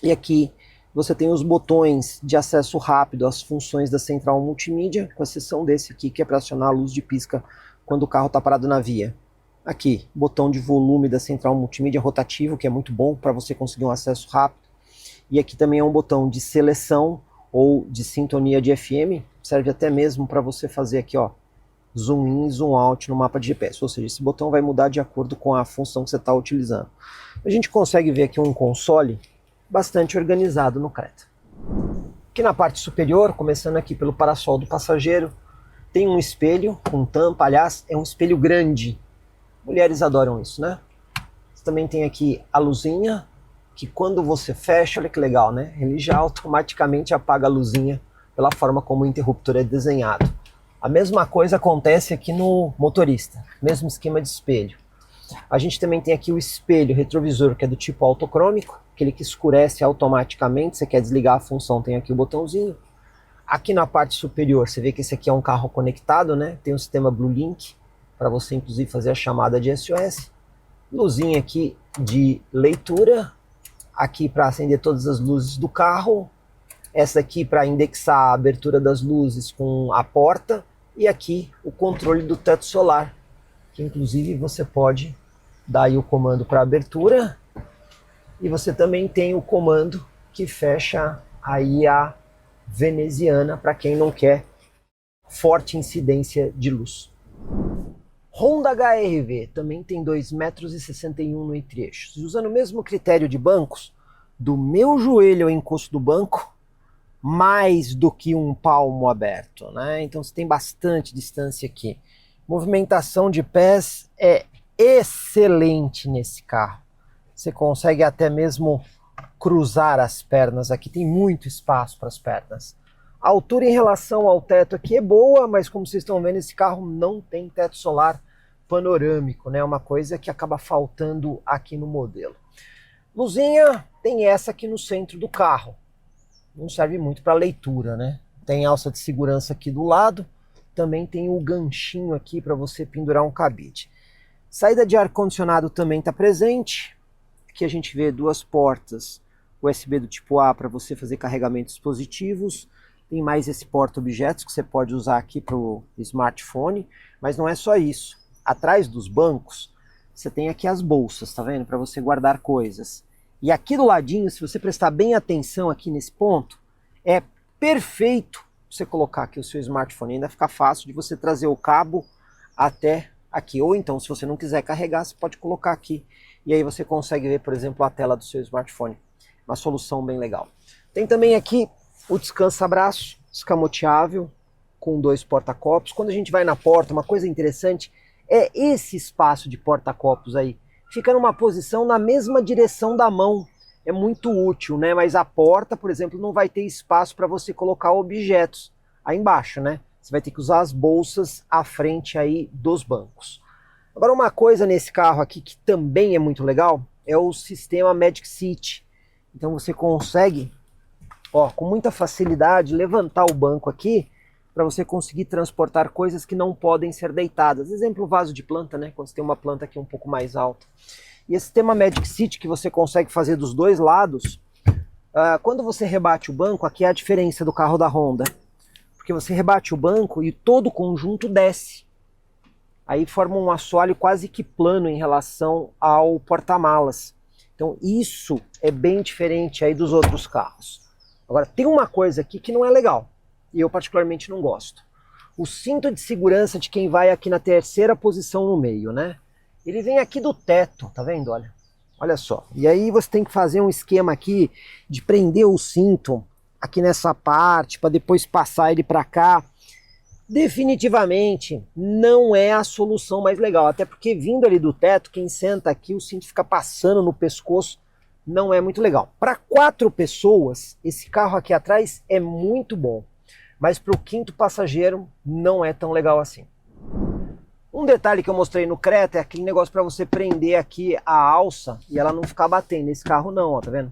Speaker 1: E aqui você tem os botões de acesso rápido às funções da central multimídia, com exceção desse aqui que é para acionar a luz de pisca quando o carro está parado na via. Aqui, botão de volume da central multimídia rotativo, que é muito bom para você conseguir um acesso rápido. E aqui também é um botão de seleção ou de sintonia de FM, serve até mesmo para você fazer aqui, ó, zoom in e zoom out no mapa de GPS, ou seja, esse botão vai mudar de acordo com a função que você está utilizando. A gente consegue ver aqui um console bastante organizado no Creta. Aqui na parte superior, começando aqui pelo parasol do passageiro, tem um espelho com tampa, aliás, é um espelho grande. Mulheres adoram isso, né? Você também tem aqui a luzinha, que quando você fecha, olha que legal, né? Ele já automaticamente apaga a luzinha pela forma como o interruptor é desenhado. A mesma coisa acontece aqui no motorista, mesmo esquema de espelho. A gente também tem aqui o espelho retrovisor, que é do tipo autocrômico, aquele que escurece automaticamente. Você quer desligar a função, tem aqui o botãozinho. Aqui na parte superior, você vê que esse aqui é um carro conectado, né? Tem o sistema Blue Link, para você inclusive fazer a chamada de SOS. Luzinha aqui de leitura. Aqui para acender todas as luzes do carro, essa aqui para indexar a abertura das luzes com a porta e aqui o controle do teto solar, que inclusive você pode dar aí o comando para abertura e você também tem o comando que fecha aí a veneziana para quem não quer forte incidência de luz. Honda HR-V também tem 2,61 m no entre-eixos. Usando o mesmo critério de bancos, do meu joelho ao encosto do banco, mais do que um palmo aberto, né? Então você tem bastante distância aqui. Movimentação de pés é excelente nesse carro. Você consegue até mesmo cruzar as pernas aqui, tem muito espaço para as pernas. A altura em relação ao teto aqui é boa, mas como vocês estão vendo, esse carro não tem teto solar panorâmico, né? Uma coisa que acaba faltando aqui no modelo. Luzinha tem essa aqui no centro do carro. Não serve muito para leitura, né? Tem alça de segurança aqui do lado. Também tem o ganchinho aqui para você pendurar um cabide. Saída de ar-condicionado também está presente. Aqui a gente vê 2 portas USB do tipo A para você fazer carregamentos positivos. Tem mais esse porta-objetos que você pode usar aqui para o smartphone. Mas não é só isso. Atrás dos bancos, você tem aqui as bolsas, tá vendo? Para você guardar coisas. E aqui do ladinho, se você prestar bem atenção aqui nesse ponto, é perfeito você colocar aqui o seu smartphone. Ainda fica fácil de você trazer o cabo até aqui. Ou então, se você não quiser carregar, você pode colocar aqui. E aí você consegue ver, por exemplo, a tela do seu smartphone. Uma solução bem legal. Tem também aqui o descansa-braço, escamoteável, com 2 porta-copos. Quando a gente vai na porta, uma coisa interessante é esse espaço de porta-copos aí. Fica numa posição na mesma direção da mão. É muito útil, né? Mas a porta, por exemplo, não vai ter espaço para você colocar objetos aí embaixo, né? Você vai ter que usar as bolsas à frente aí dos bancos. Agora, uma coisa nesse carro aqui que também é muito legal é o sistema Magic Seat. Então você consegue, ó, com muita facilidade levantar o banco aqui para você conseguir transportar coisas que não podem ser deitadas. Exemplo, vaso de planta, né? Quando você tem uma planta aqui um pouco mais alta. E esse sistema Magic Seat que você consegue fazer dos dois lados, quando você rebate o banco, aqui é a diferença do carro da Honda. Porque você rebate o banco e todo o conjunto desce. Aí forma um assoalho quase que plano em relação ao porta-malas. Então isso é bem diferente aí dos outros carros. Agora tem uma coisa aqui que não é legal. E eu particularmente não gosto. O cinto de segurança de quem vai aqui na terceira posição no meio, né? Ele vem aqui do teto, tá vendo? Olha só. E aí você tem que fazer um esquema aqui de prender o cinto aqui nessa parte para depois passar ele para cá. Definitivamente não é a solução mais legal. Até porque vindo ali do teto, quem senta aqui, o cinto fica passando no pescoço. Não é muito legal. Para 4 pessoas, esse carro aqui atrás é muito bom. Mas para o 5º passageiro não é tão legal assim. Um detalhe que eu mostrei no Creta é aquele negócio para você prender aqui a alça e ela não ficar batendo. Esse carro não, ó, tá vendo?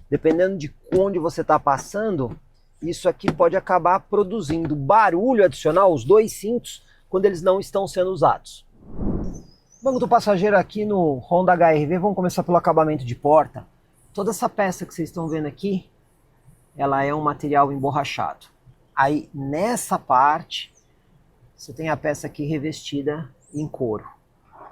Speaker 1: Dependendo de onde você está passando, isso aqui pode acabar produzindo barulho adicional, os 2 cintos, quando eles não estão sendo usados. Banco do passageiro aqui no Honda HR-V, vamos começar pelo acabamento de porta. Toda essa peça que vocês estão vendo aqui, ela é um material emborrachado. Aí nessa parte, você tem a peça aqui revestida em couro.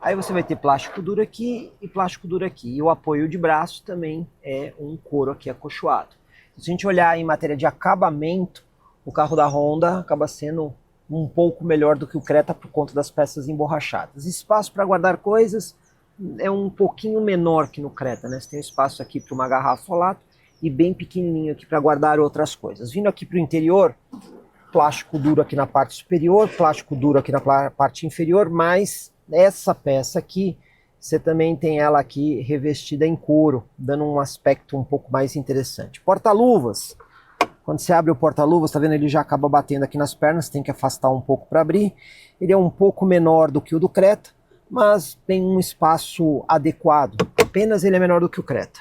Speaker 1: Aí você vai ter plástico duro aqui e plástico duro aqui. E o apoio de braço também é um couro aqui acolchoado. Se a gente olhar em matéria de acabamento, o carro da Honda acaba sendo um pouco melhor do que o Creta por conta das peças emborrachadas. Espaço para guardar coisas é um pouquinho menor que no Creta, né? Você tem espaço aqui para uma garrafa olato e bem pequenininho aqui para guardar outras coisas. Vindo aqui para o interior, plástico duro aqui na parte superior, plástico duro aqui na parte inferior, mas essa peça aqui, você também tem ela aqui revestida em couro, dando um aspecto um pouco mais interessante. Porta-luvas. Quando você abre o porta-luvas, tá vendo? Ele já acaba batendo aqui nas pernas, tem que afastar um pouco para abrir. Ele é um pouco menor do que o do Creta, mas tem um espaço adequado. Apenas ele é menor do que o Creta.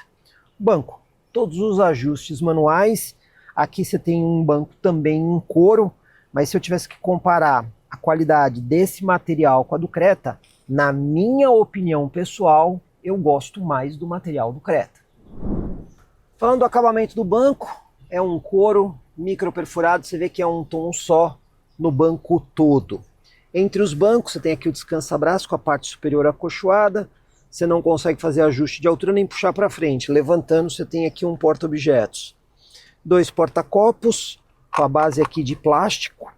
Speaker 1: Banco. Todos os ajustes manuais. Aqui você tem um banco também em couro, mas se eu tivesse que comparar a qualidade desse material com a do Creta, na minha opinião pessoal, eu gosto mais do material do Creta. Falando do acabamento do banco, é um couro micro perfurado, você vê que é um tom só no banco todo. Entre os bancos você tem aqui o descansa-braço com a parte superior acolchoada, você não consegue fazer ajuste de altura nem puxar para frente. Levantando você tem aqui um porta-objetos. 2 porta-copos com a base aqui de plástico.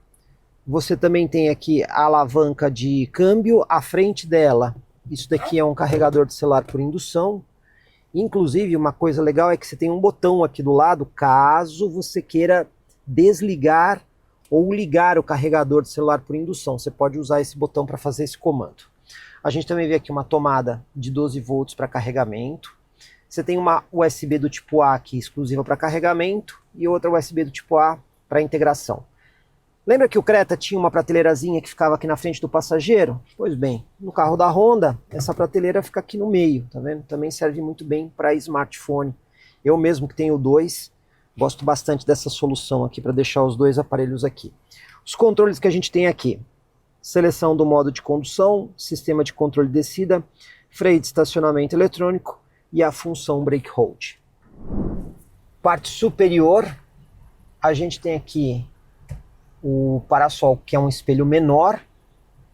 Speaker 1: Você também tem aqui a alavanca de câmbio, à frente dela. Isso daqui é um carregador de celular por indução. Inclusive, uma coisa legal é que você tem um botão aqui do lado, caso você queira desligar ou ligar o carregador de celular por indução. Você pode usar esse botão para fazer esse comando. A gente também vê aqui uma tomada de 12 volts para carregamento. Você tem uma USB do tipo A aqui exclusiva para carregamento e outra USB do tipo A para integração. Lembra que o Creta tinha uma prateleirazinha que ficava aqui na frente do passageiro? Pois bem, no carro da Honda, essa prateleira fica aqui no meio, tá vendo? Também serve muito bem para smartphone. Eu mesmo que tenho 2, gosto bastante dessa solução aqui para deixar os 2 aparelhos aqui. Os controles que a gente tem aqui: seleção do modo de condução, sistema de controle de descida, freio de estacionamento eletrônico e a função brake hold. Parte superior, a gente tem aqui o parasol, que é um espelho menor,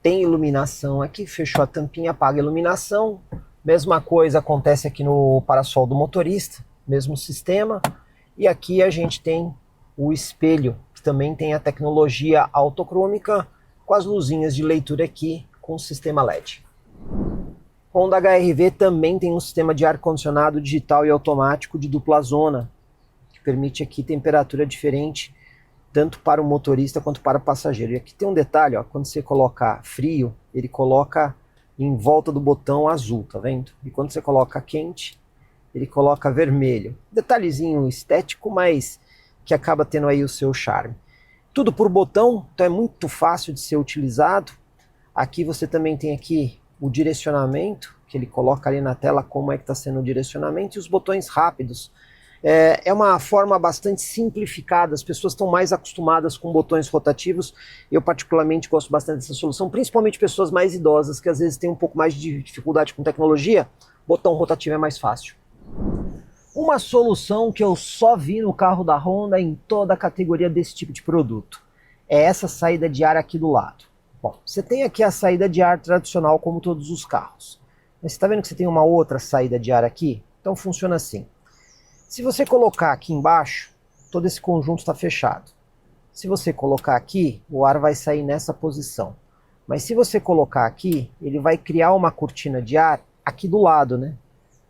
Speaker 1: tem iluminação aqui, fechou a tampinha, apaga a iluminação, Mesma coisa acontece aqui no parasol do motorista, mesmo sistema. E aqui a gente tem o espelho, que também tem a tecnologia autocrômica, com as luzinhas de leitura aqui, com o sistema LED. Honda HR-V também tem um sistema de ar-condicionado digital e automático de dupla zona, que permite aqui temperatura diferente, tanto para o motorista quanto para o passageiro. E aqui tem um detalhe, ó, quando você coloca frio, ele coloca em volta do botão azul, tá vendo? E quando você coloca quente, ele coloca vermelho. Detalhezinho estético, mas que acaba tendo aí o seu charme. Tudo por botão, então é muito fácil de ser utilizado. Aqui você também tem aqui o direcionamento, que ele coloca ali na tela como é que está sendo o direcionamento, e os botões rápidos. É uma forma bastante simplificada, as pessoas estão mais acostumadas com botões rotativos. Eu particularmente gosto bastante dessa solução, principalmente pessoas mais idosas, que às vezes têm um pouco mais de dificuldade com tecnologia, botão rotativo é mais fácil. Uma solução que eu só vi no carro da Honda em toda a categoria desse tipo de produto é essa saída de ar aqui do lado. Bom, você tem aqui a saída de ar tradicional como todos os carros. Mas você está vendo que você tem uma outra saída de ar aqui? Então funciona assim. Se você colocar aqui embaixo, todo esse conjunto está fechado. Se você colocar aqui, o ar vai sair nessa posição. Mas se você colocar aqui, ele vai criar uma cortina de ar aqui do lado, né?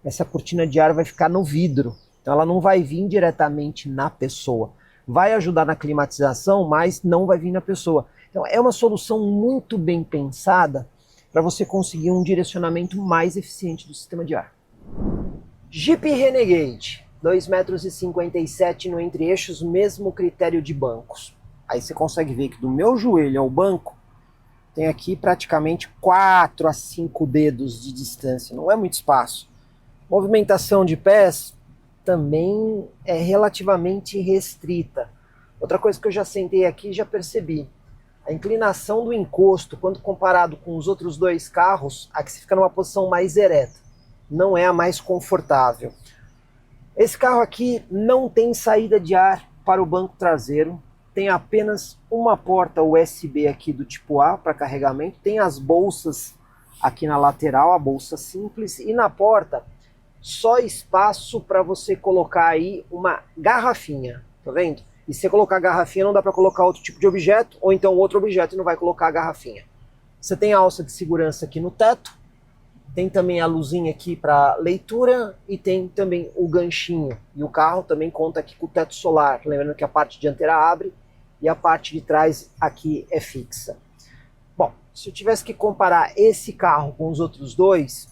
Speaker 1: Essa cortina de ar vai ficar no vidro. Então ela não vai vir diretamente na pessoa. Vai ajudar na climatização, mas não vai vir na pessoa. Então é uma solução muito bem pensada para você conseguir um direcionamento mais eficiente do sistema de ar. Jeep Renegade, 2,57 m no entre-eixos, mesmo critério de bancos. Aí você consegue ver que do meu joelho ao banco tem aqui praticamente 4 a 5 dedos de distância, não é muito espaço. Movimentação de pés também é relativamente restrita. Outra coisa que eu já sentei aqui e já percebi, a inclinação do encosto, quando comparado com os outros dois carros, aqui você fica numa posição mais ereta, não é a mais confortável. Esse carro aqui não tem saída de ar para o banco traseiro, tem apenas uma porta USB aqui do tipo A para carregamento, tem as bolsas aqui na lateral, a bolsa simples, e na porta só espaço para você colocar aí uma garrafinha, tá vendo? E se você colocar a garrafinha não dá para colocar outro tipo de objeto, ou então outro objeto e não vai colocar a garrafinha. Você tem a alça de segurança aqui no teto, tem também a luzinha aqui para leitura e tem também o ganchinho. E o carro também conta aqui com o teto solar, lembrando que a parte dianteira abre e a parte de trás aqui é fixa. Bom, se eu tivesse que comparar esse carro com os outros dois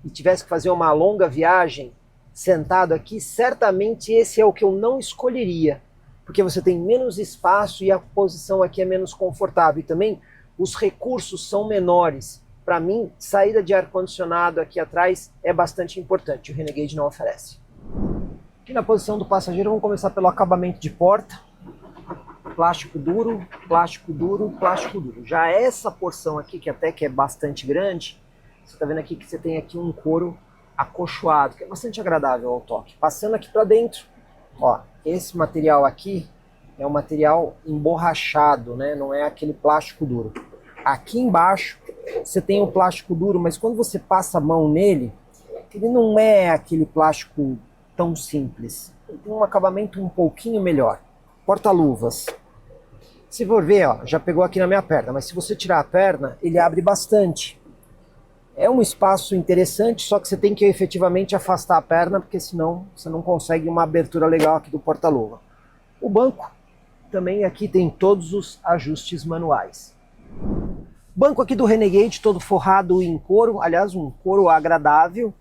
Speaker 1: e tivesse que fazer uma longa viagem sentado aqui, certamente esse é o que eu não escolheria, porque você tem menos espaço e a posição aqui é menos confortável e também os recursos são menores. Para mim, saída de ar-condicionado aqui atrás é bastante importante, o Renegade não oferece. Aqui na posição do passageiro, vamos começar pelo acabamento de porta. Plástico duro, plástico duro, plástico duro. Já essa porção aqui, que até que é bastante grande, você está vendo aqui que você tem aqui um couro acolchoado, que é bastante agradável ao toque. Passando aqui para dentro, ó, esse material aqui é um material emborrachado, né? Não é aquele plástico duro. Aqui embaixo você tem o plástico duro, mas quando você passa a mão nele, ele não é aquele plástico tão simples. Ele tem um acabamento um pouquinho melhor. Porta-luvas. Se for ver, ó, já pegou aqui na minha perna, mas se você tirar a perna, ele abre bastante. É um espaço interessante, só que você tem que efetivamente afastar a perna, porque senão você não consegue uma abertura legal aqui do porta-luva. O banco também aqui tem todos os ajustes manuais. Banco aqui do Renegade todo forrado em couro, aliás um couro agradável.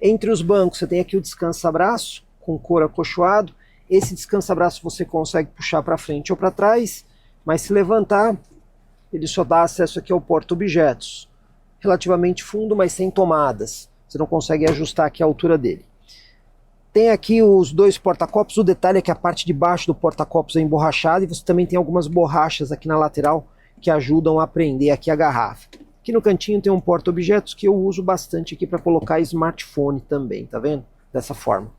Speaker 1: Entre os bancos você tem aqui o descansa-braço com couro acolchoado. Esse descansa-braço você consegue puxar para frente ou para trás, mas se levantar ele só dá acesso aqui ao porta-objetos. Relativamente fundo, mas sem tomadas. Você não consegue ajustar aqui a altura dele. Tem aqui os dois porta-copos. O detalhe é que a parte de baixo do porta-copos é emborrachada e você também tem algumas borrachas aqui na lateral que ajudam a prender aqui a garrafa. Aqui no cantinho tem um porta-objetos que eu uso bastante aqui para colocar smartphone também, tá vendo? Dessa forma.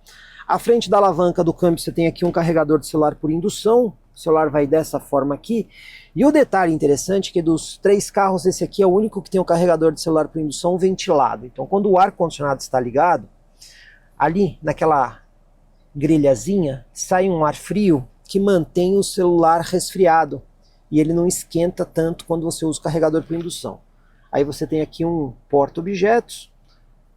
Speaker 1: À frente da alavanca do câmbio você tem aqui um carregador de celular por indução. O celular vai dessa forma aqui. E o detalhe interessante é que dos 3 carros, esse aqui é o único que tem o carregador de celular por indução ventilado. Então quando o ar-condicionado está ligado, ali naquela grelhazinha sai um ar frio que mantém o celular resfriado. E ele não esquenta tanto quando você usa o carregador por indução. Aí você tem aqui um porta-objetos.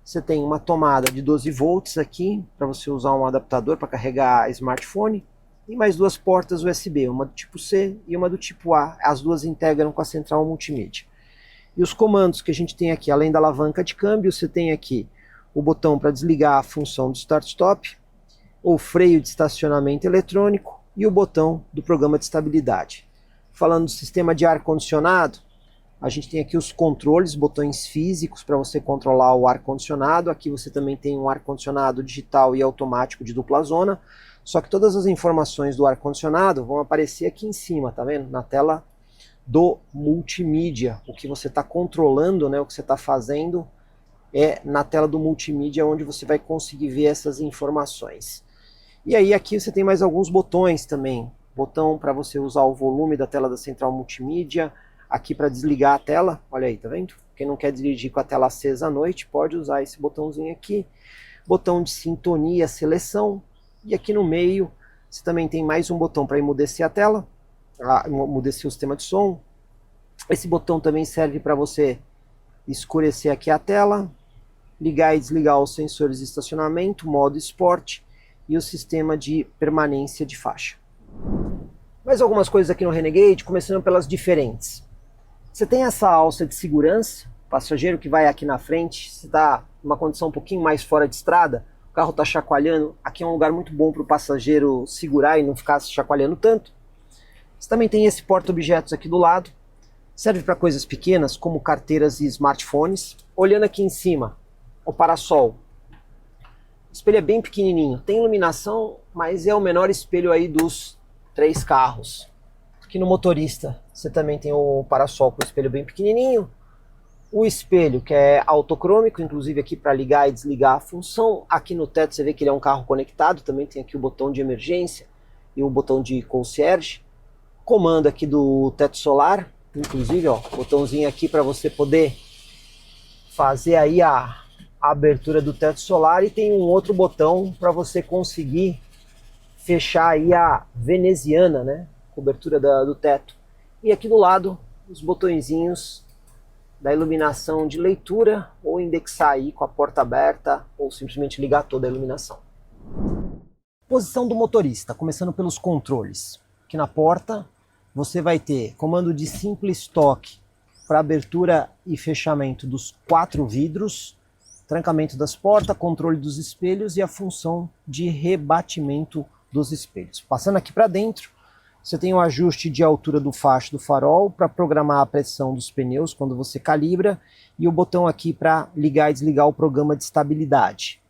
Speaker 1: Você tem uma tomada de 12 volts aqui, para você usar um adaptador para carregar smartphone. E mais 2 portas USB, uma do tipo C e uma do tipo A. As duas integram com a central multimídia. E os comandos que a gente tem aqui, além da alavanca de câmbio, você tem aqui o botão para desligar a função do start-stop, o freio de estacionamento eletrônico e o botão do programa de estabilidade. Falando do sistema de ar-condicionado, a gente tem aqui os controles, botões físicos para você controlar o ar-condicionado. Aqui você também tem um ar-condicionado digital e automático de dupla zona. Só que todas as informações do ar-condicionado vão aparecer aqui em cima, tá vendo? Na tela do multimídia. O que você está controlando, né, o que você está fazendo é na tela do multimídia onde você vai conseguir ver essas informações. E aí aqui você tem mais alguns botões também. Botão para você usar o volume da tela da central multimídia. Aqui para desligar a tela, olha aí, tá vendo? Quem não quer dirigir com a tela acesa à noite, pode usar esse botãozinho aqui. Botão de sintonia, seleção. E aqui no meio, você também tem mais um botão para emudecer a tela, emudecer o sistema de som. Esse botão também serve para você escurecer aqui a tela, ligar e desligar os sensores de estacionamento, modo esporte e o sistema de permanência de faixa. Mais algumas coisas aqui no Renegade, começando pelas diferentes. Você tem essa alça de segurança, passageiro que vai aqui na frente, se está numa condição um pouquinho mais fora de estrada, o carro está chacoalhando, aqui é um lugar muito bom para o passageiro segurar e não ficar se chacoalhando tanto. Você também tem esse porta-objetos aqui do lado, serve para coisas pequenas como carteiras e smartphones. Olhando aqui em cima, o parasol. O espelho é bem pequenininho, tem iluminação, mas é o menor espelho aí dos 3 carros. Aqui no motorista você também tem o parasol com o espelho bem pequenininho. O espelho que é autocrômico, inclusive aqui para ligar e desligar a função. Aqui no teto você vê que ele é um carro conectado, também tem aqui o botão de emergência e o botão de concierge. Comando aqui do teto solar, inclusive ó, botãozinho aqui para você poder fazer aí a abertura do teto solar. E tem um outro botão para você conseguir fechar aí a veneziana, né? Cobertura do teto. E aqui do lado, os botõezinhos da iluminação de leitura, ou indexar aí com a porta aberta, ou simplesmente ligar toda a iluminação. Posição do motorista, começando pelos controles. Aqui na porta, você vai ter comando de simples toque para abertura e fechamento dos 4 vidros, trancamento das portas, controle dos espelhos e a função de rebatimento dos espelhos. Passando aqui para dentro, você tem o ajuste de altura do facho do farol para programar a pressão dos pneus quando você calibra e o botão aqui para ligar e desligar o programa de estabilidade.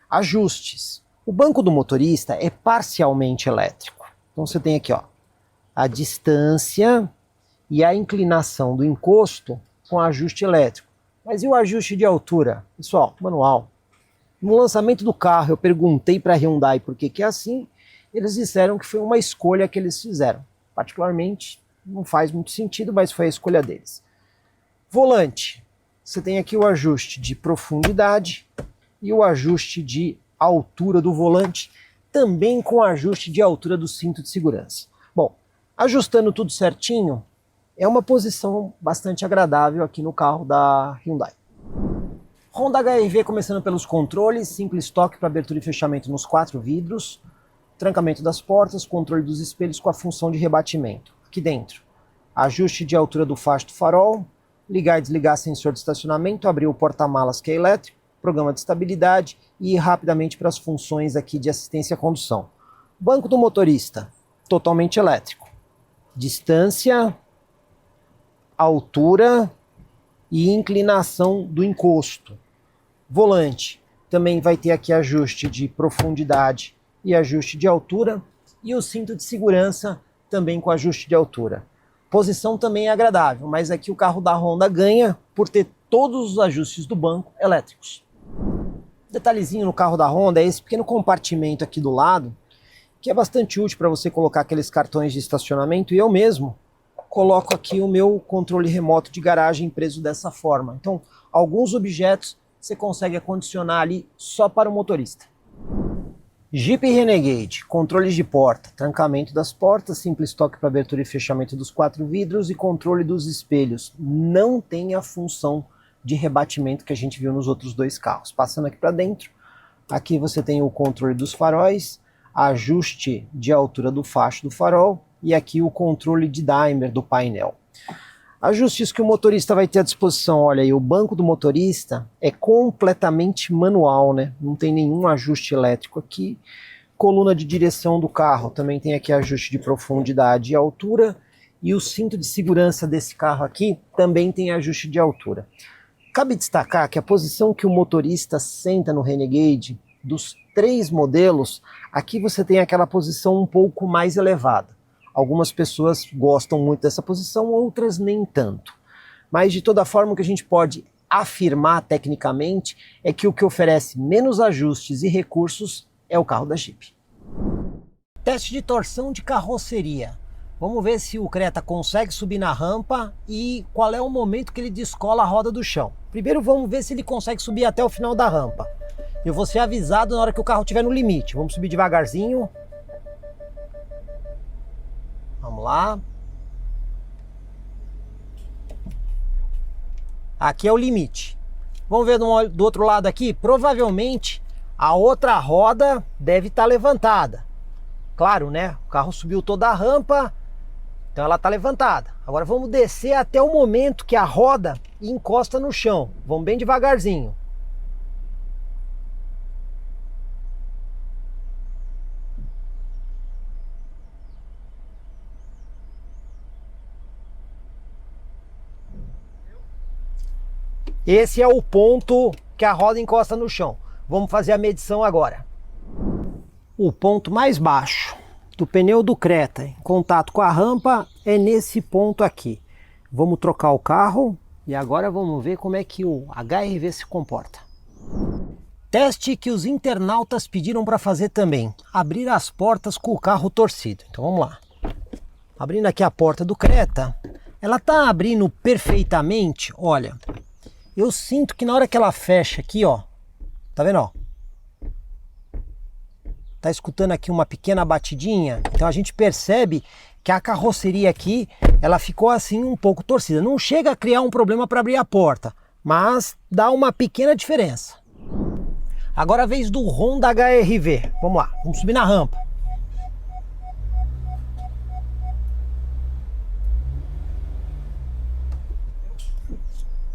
Speaker 1: Ajustes. O banco do motorista é parcialmente elétrico. Então você tem aqui ó, a distância e a inclinação do encosto com ajuste elétrico. Mas e o ajuste de altura? Pessoal, manual. No lançamento do carro eu perguntei para a Hyundai por que é assim. Eles disseram que foi uma escolha que eles fizeram. Particularmente, não faz muito sentido, mas foi a escolha deles. Volante. Você tem aqui o ajuste de profundidade e o ajuste de altura do volante, também com ajuste de altura do cinto de segurança. Bom, ajustando tudo certinho, é uma posição bastante agradável aqui no carro da Hyundai. Honda HR-V começando pelos controles, simples toque para abertura e fechamento nos 4 vidros, trancamento das portas, controle dos espelhos com a função de rebatimento. Aqui dentro, ajuste de altura do facho do farol, ligar e desligar sensor de estacionamento, abrir o porta-malas que é elétrico, programa de estabilidade e ir rapidamente para as funções aqui de assistência à condução. Banco do motorista, totalmente elétrico. Distância, altura e inclinação do encosto. Volante, também vai ter aqui ajuste de profundidade e ajuste de altura, e o cinto de segurança também com ajuste de altura. Posição também é agradável, mas aqui o carro da Honda ganha por ter todos os ajustes do banco elétricos. Detalhezinho no carro da Honda é esse pequeno compartimento aqui do lado, que é bastante útil para você colocar aqueles cartões de estacionamento, e eu mesmo coloco aqui o meu controle remoto de garagem preso dessa forma. Então, alguns objetos você consegue acondicionar ali só para o motorista. Jeep Renegade, controles de porta, trancamento das portas, simples toque para abertura e fechamento dos 4 vidros e controle dos espelhos. Não tem a função de rebatimento que a gente viu nos outros 2 carros. Passando aqui para dentro, aqui você tem o controle dos faróis, ajuste de altura do facho do farol e aqui o controle de dimer do painel. Ajustes que o motorista vai ter à disposição. Olha aí, o banco do motorista é completamente manual, né? Não tem nenhum ajuste elétrico aqui. Coluna de direção do carro também tem aqui ajuste de profundidade e altura. E o cinto de segurança desse carro aqui também tem ajuste de altura. Cabe destacar que a posição que o motorista senta no Renegade, dos 3 modelos, aqui você tem aquela posição um pouco mais elevada. Algumas pessoas gostam muito dessa posição, outras nem tanto. Mas de toda forma o que a gente pode afirmar tecnicamente é que o que oferece menos ajustes e recursos é o carro da Jeep. Teste de torção de carroceria. Vamos ver se o Creta consegue subir na rampa e qual é o momento que ele descola a roda do chão. Primeiro vamos ver se ele consegue subir até o final da rampa. Eu vou ser avisado na hora que o carro estiver no limite. Vamos subir devagarzinho. Vamos lá. Aqui é o limite. Vamos ver do outro lado aqui. Provavelmente a outra roda deve estar levantada. Claro, né? O carro subiu toda a rampa, então ela está levantada. Agora vamos descer até o momento que a roda encosta no chão. Vamos bem devagarzinho. Esse é o ponto que a roda encosta no chão. Vamos fazer a medição agora. O ponto mais baixo do pneu do Creta em contato com a rampa é nesse ponto aqui. Vamos trocar o carro e agora vamos ver como é que o HRV se comporta. Teste que os internautas pediram para fazer também. Abrir as portas com o carro torcido. Então vamos lá. Abrindo aqui a porta do Creta. Ela está abrindo perfeitamente, olha. Eu sinto que na hora que ela fecha aqui, ó, tá vendo, ó? Tá escutando aqui uma pequena batidinha? Então a gente percebe que a carroceria aqui, ela ficou assim um pouco torcida. Não chega a criar um problema para abrir a porta, mas dá uma pequena diferença. Agora a vez do Honda HRV. Vamos lá, vamos subir na rampa.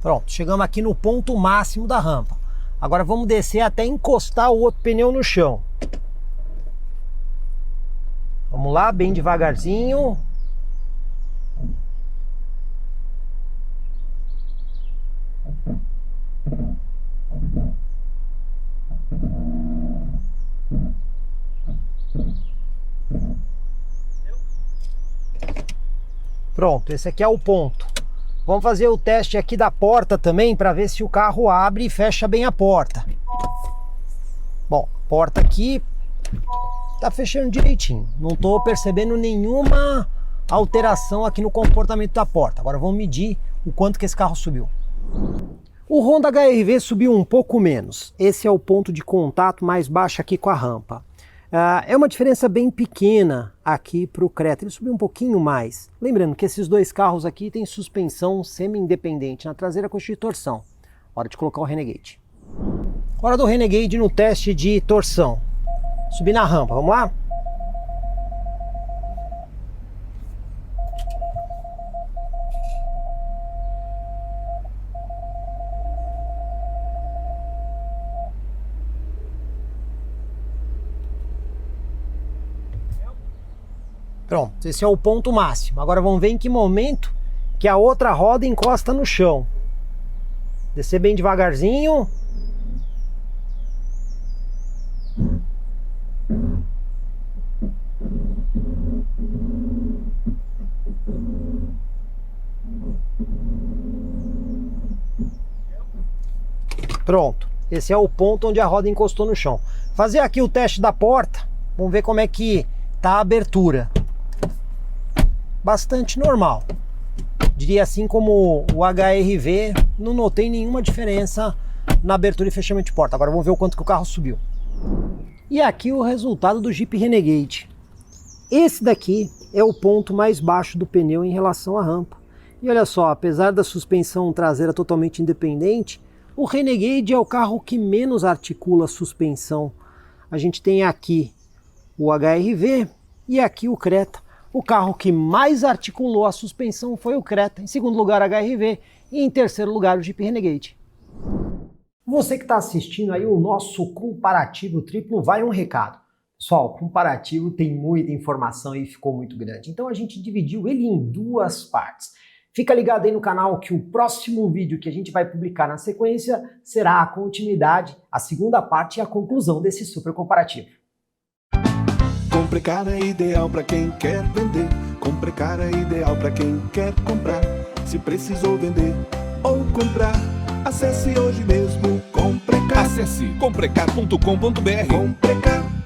Speaker 1: Pronto, chegamos aqui no ponto máximo da rampa. Agora vamos descer até encostar o outro pneu no chão. Vamos lá, bem devagarzinho. Pronto, esse aqui é o ponto. Vamos fazer o teste aqui da porta também para ver se o carro abre e fecha bem a porta. Bom, a porta aqui tá fechando direitinho. Não estou percebendo nenhuma alteração aqui no comportamento da porta. Agora vamos medir o quanto que esse carro subiu. O Honda HRV subiu um pouco menos. Esse é o ponto de contato mais baixo aqui com a rampa. É uma diferença bem pequena aqui para o Creta, ele subiu um pouquinho mais. Lembrando que esses 2 carros aqui têm suspensão semi-independente na traseira com eixo de torção. Hora de colocar o Renegade. Hora do Renegade no teste de torção. Subir na rampa, vamos lá? Pronto, esse é o ponto máximo. Agora vamos ver em que momento que a outra roda encosta no chão. Descer bem devagarzinho. Pronto, esse é o ponto onde a roda encostou no chão. Fazer aqui o teste da porta. Vamos ver como é que tá a abertura. Bastante normal. Diria assim como o HR-V, não notei nenhuma diferença na abertura e fechamento de porta. Agora vamos ver o quanto que o carro subiu. E aqui o resultado do Jeep Renegade. Esse daqui é o ponto mais baixo do pneu em relação à rampa. E olha só, apesar da suspensão traseira totalmente independente, o Renegade é o carro que menos articula a suspensão. A gente tem aqui o HR-V e aqui o Creta. O carro que mais articulou a suspensão foi o Creta, em segundo lugar o HR-V e em terceiro lugar o Jeep Renegade. Você que está assistindo aí o nosso comparativo triplo, vai um recado. Pessoal, o comparativo tem muita informação e ficou muito grande, então a gente dividiu ele em duas partes. Fica ligado aí no canal que o próximo vídeo que a gente vai publicar na sequência será a continuidade, a segunda parte e a conclusão desse super comparativo.
Speaker 3: Comprecar é ideal para quem quer vender. Comprecar é ideal para quem quer comprar. Se precisou vender ou comprar, acesse hoje mesmo Comprecar.
Speaker 4: Acesse comprecar.com.br.
Speaker 3: Comprecar.